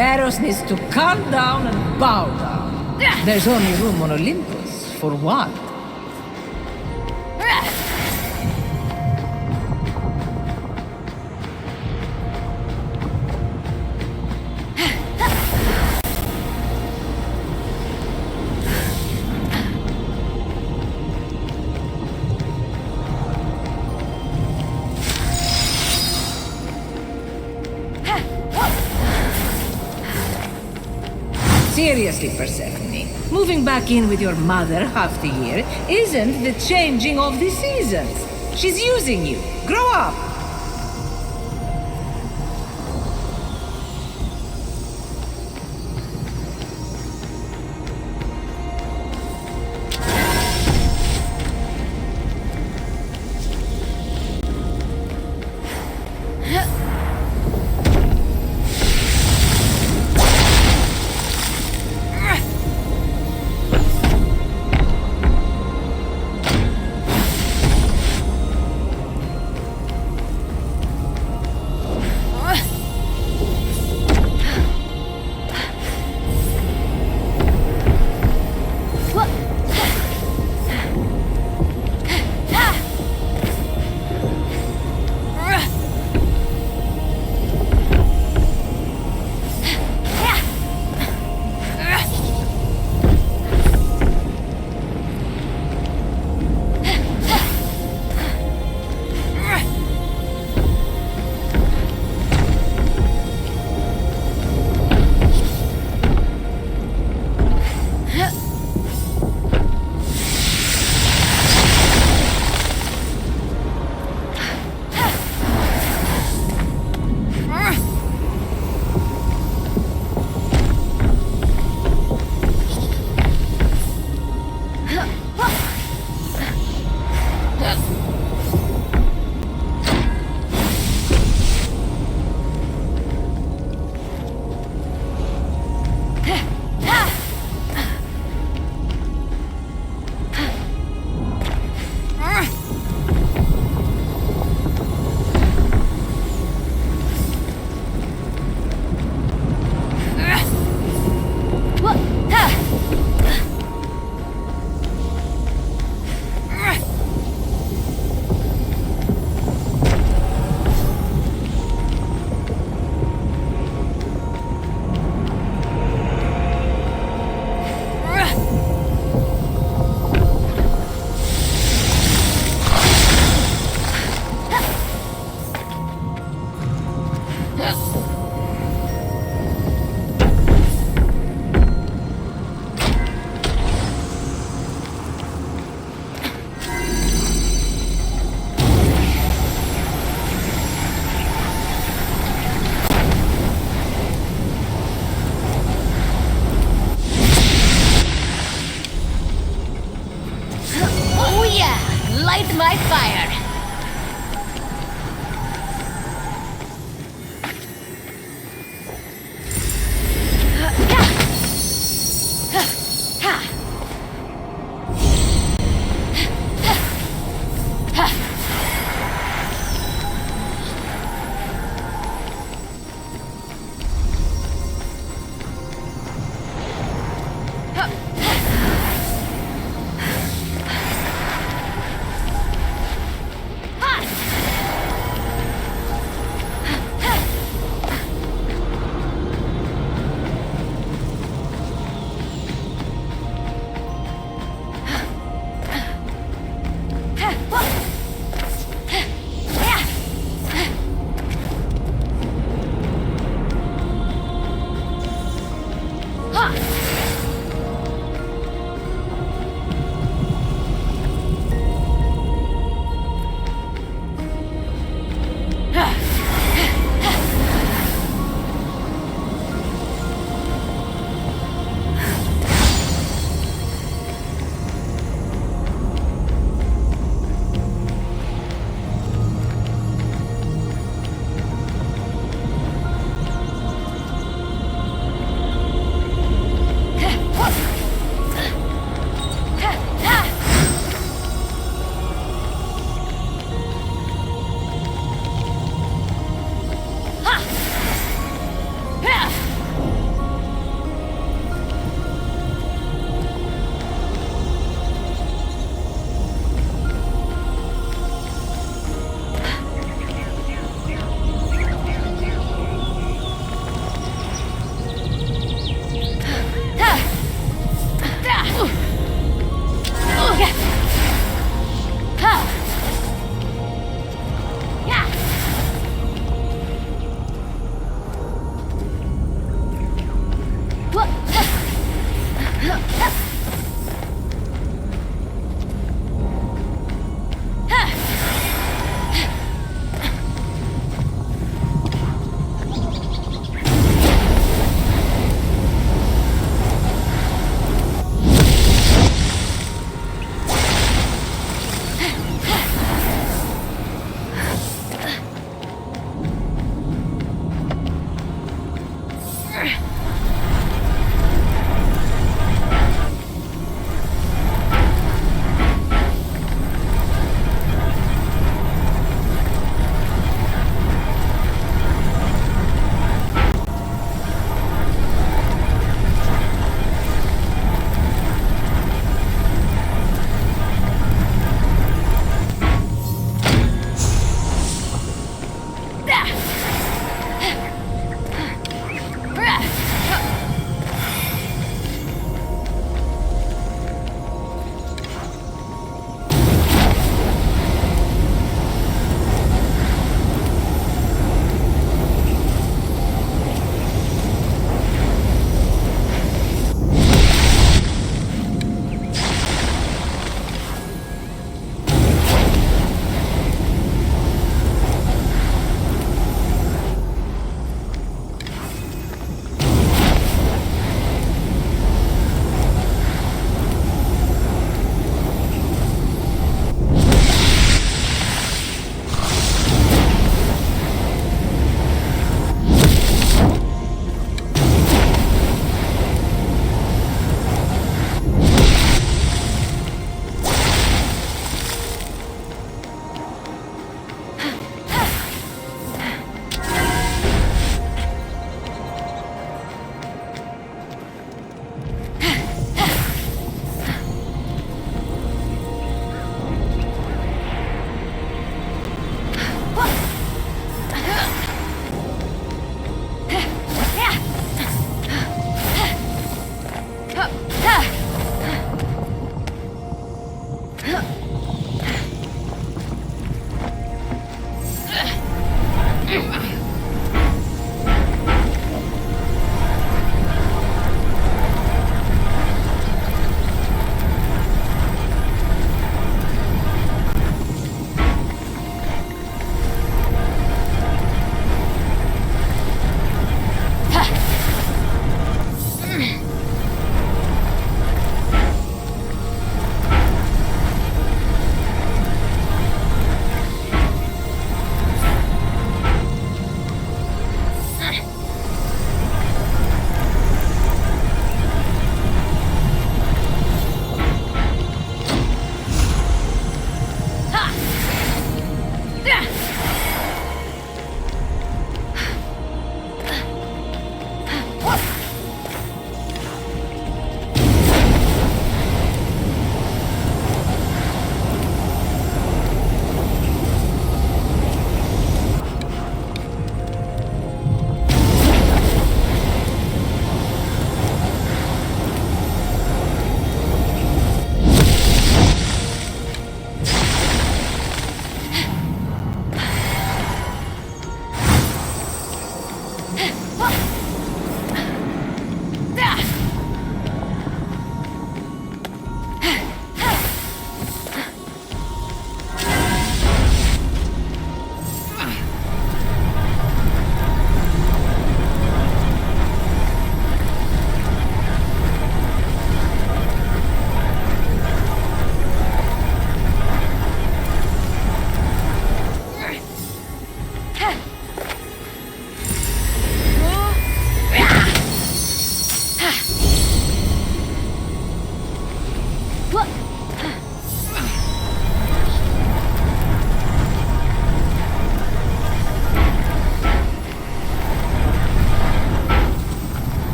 Eros needs to calm down and bow down. There's only room on Olympus for one. Seriously, Persephone, moving back in with your mother half the year isn't the changing of the seasons. She's using you. Grow up!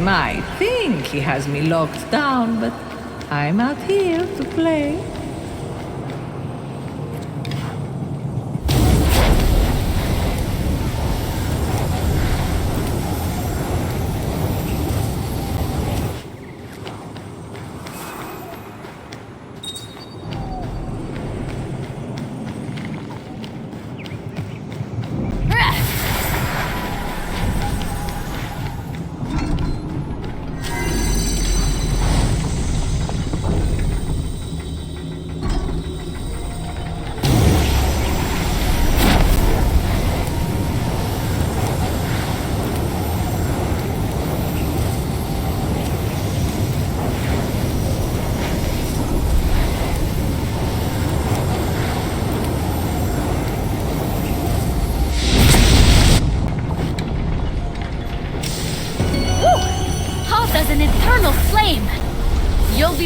might think he has me locked down, but I'm out here to play.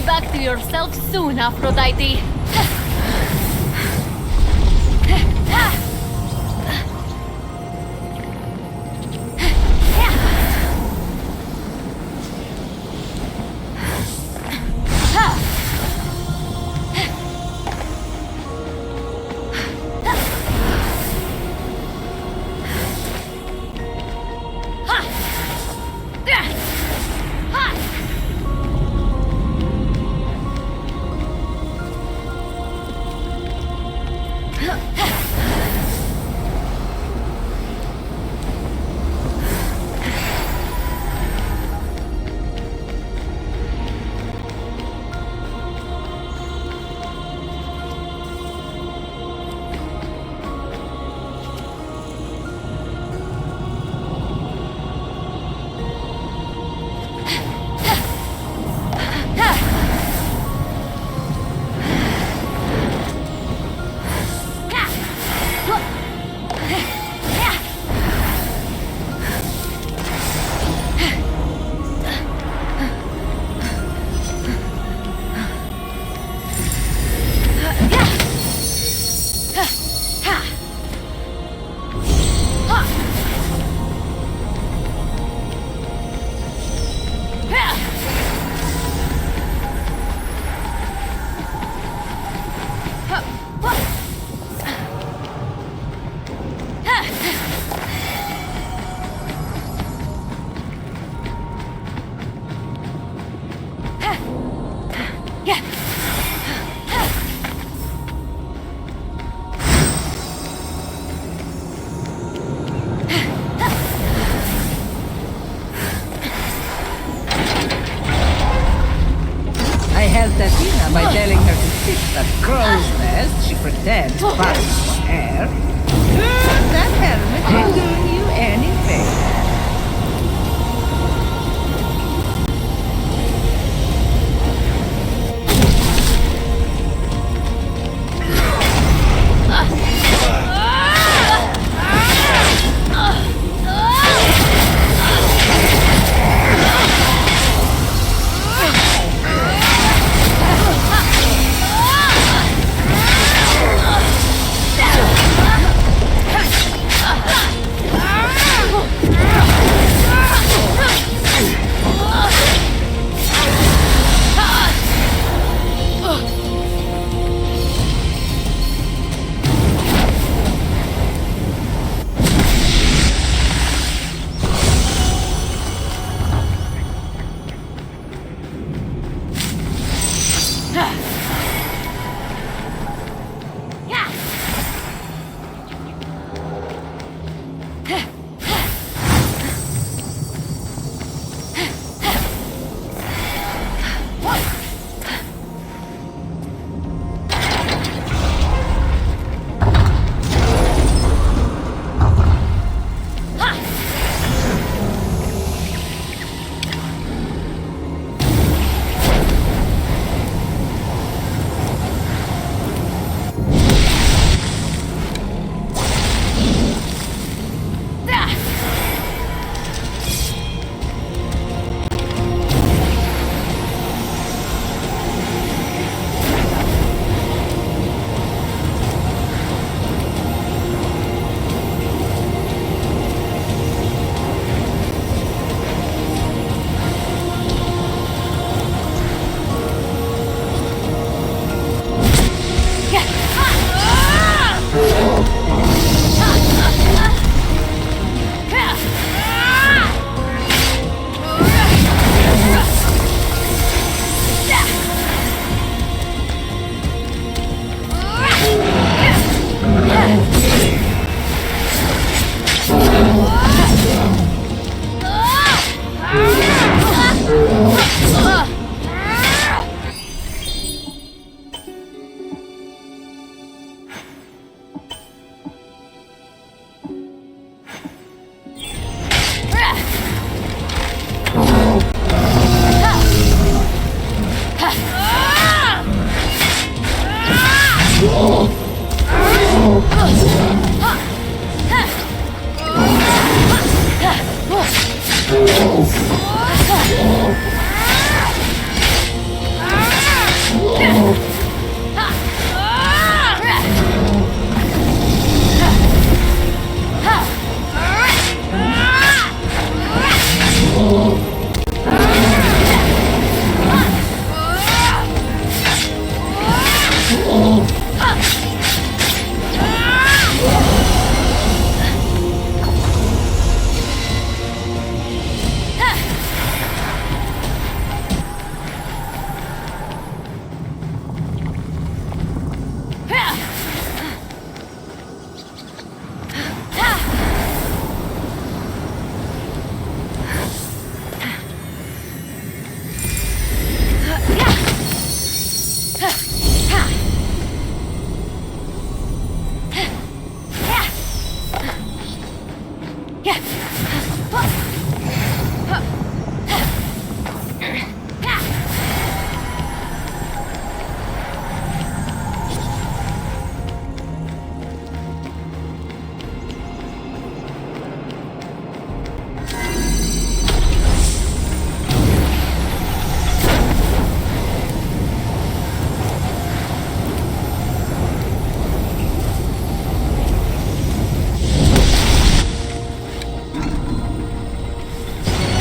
back to yourself soon, Aphrodite. Athena by telling her to fix that crow's nest she pretends passes for air. That helmet ain't doing you any favor.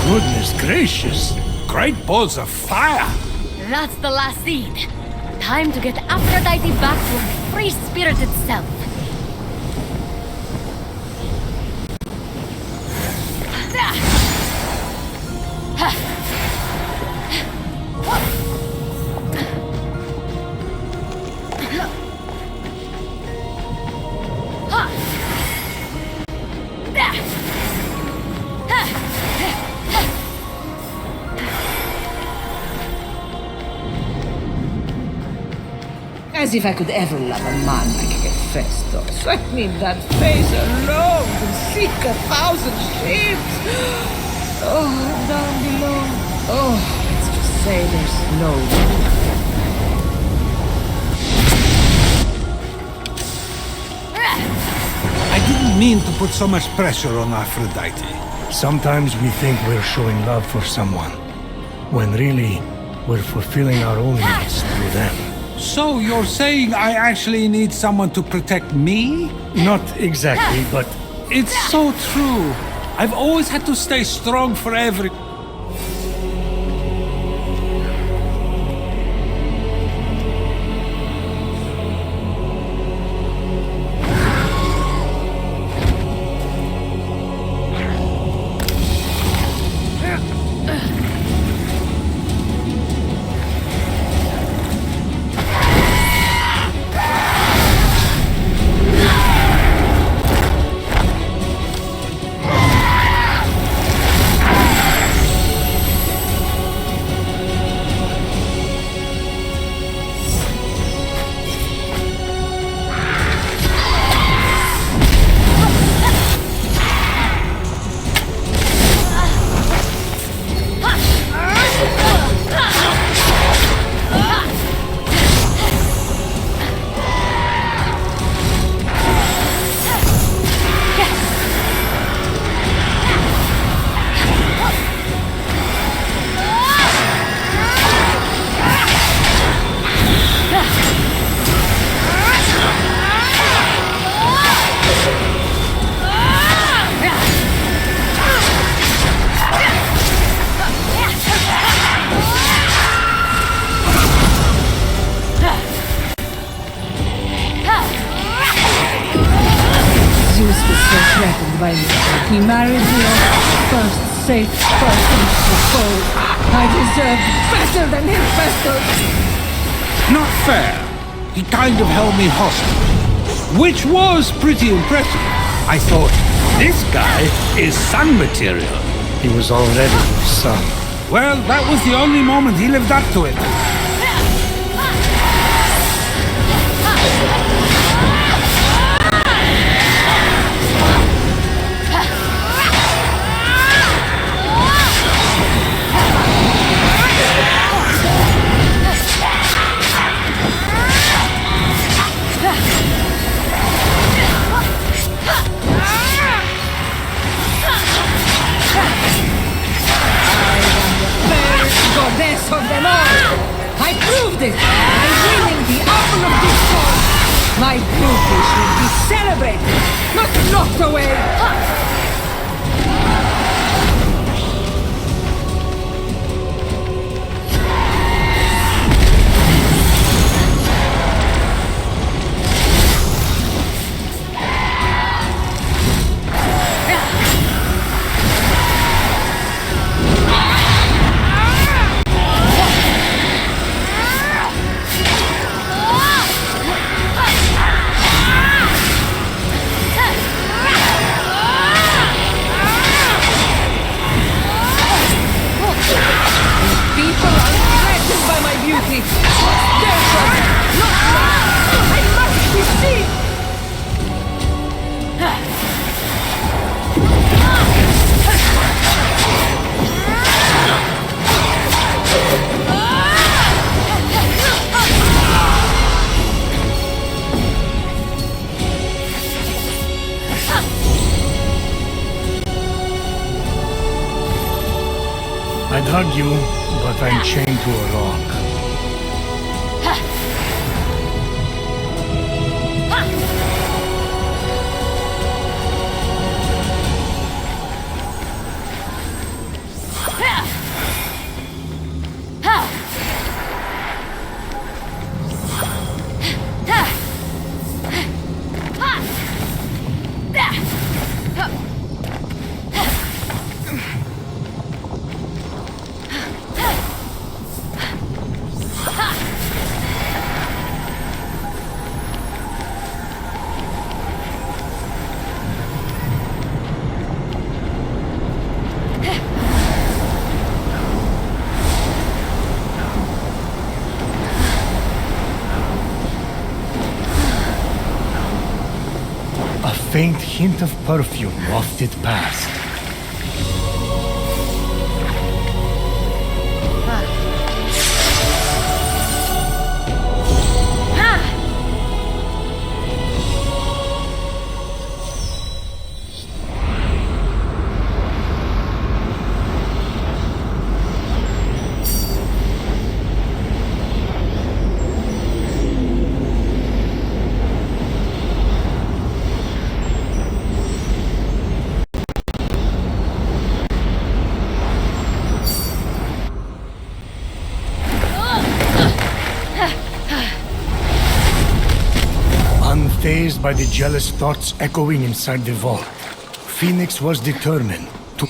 Goodness gracious! Great balls of fire! That's the last seed. Time to get Aphrodite back to her free-spirited self. As if I could ever love a man like Hephaestus. I mean, that face alone can sink 1,000 ships. Oh, down below. Oh, let's just say there's no I didn't mean to put so much pressure on Aphrodite. Sometimes we think we're showing love for someone, when really, we're fulfilling our own needs through them. So you're saying I actually need someone to protect me? Not exactly, but It's so true. I've always had to stay strong for every... threatened by me. He married me on the first safe person to fold. I deserved better than Hephaestus. Not fair. He kind of held me hostage, which was pretty impressive. I thought, this guy is sun material. he was already your son. Well, that was the only moment he lived up to it. Goddess of them all! hug you, but I'm chained to a rock. A faint hint of perfume wafted past. Unfazed by the jealous thoughts echoing inside the vault, Fenyx was determined to...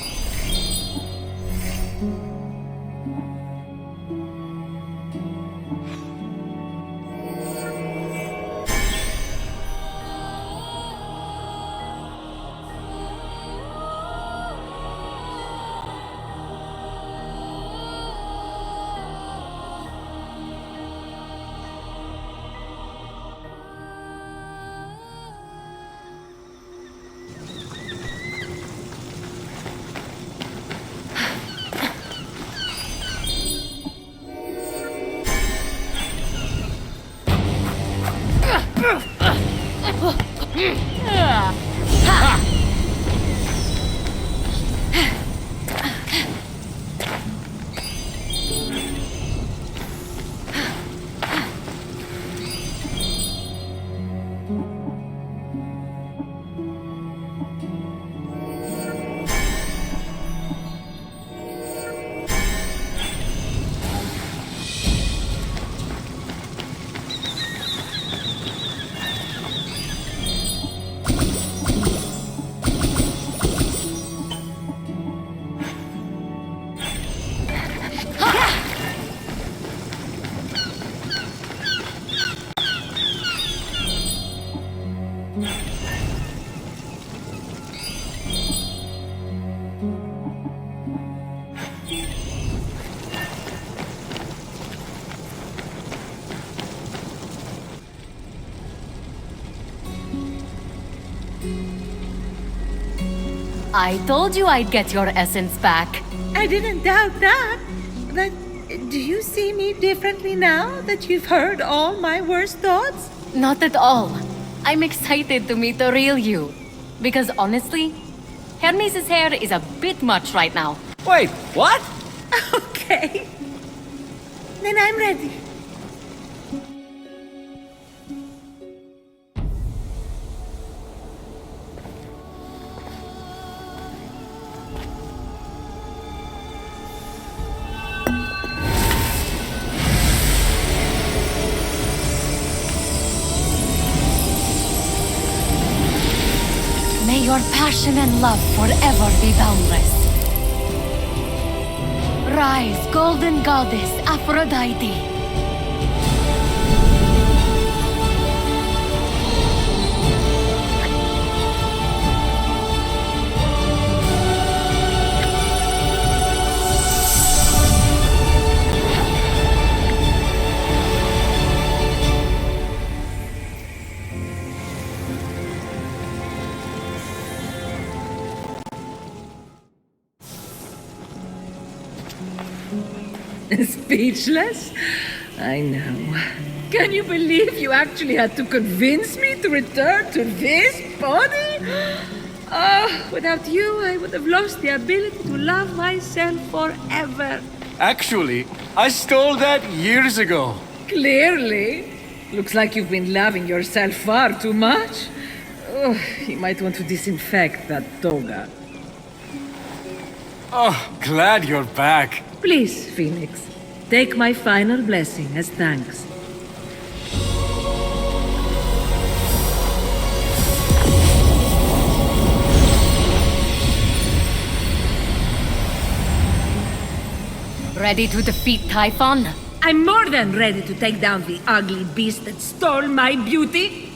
I told you I'd get your essence back. I didn't doubt that. But do you see me differently now that you've heard all my worst thoughts? Not at all. I'm excited to meet the real you. Because honestly, Hermes' hair is a bit much right now. Wait, what? Okay. Then I'm ready. May your passion and love forever be boundless. Rise, golden goddess Aphrodite. Speechless? I know. Can you believe you actually had to convince me to return to this body? Oh, without you, I would have lost the ability to love myself forever. Actually, I stole that years ago. Clearly. Looks like you've been loving yourself far too much. Oh, you might want to disinfect that toga. Oh, glad you're back. Please, Phoenix, take my final blessing as thanks. Ready to defeat Typhon? I'm more than ready to take down the ugly beast that stole my beauty.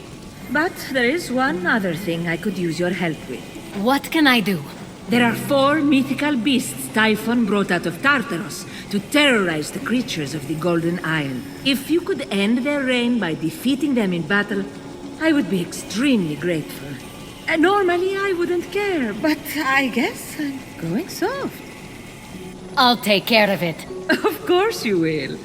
But there is one other thing I could use your help with. What can I do? There are 4 mythical beasts Typhon brought out of Tartaros to terrorize the creatures of the Golden Isle. If you could end their reign by defeating them in battle, I would be extremely grateful. Normally I wouldn't care, but I guess I'm going soft. I'll take care of it. Of course you will.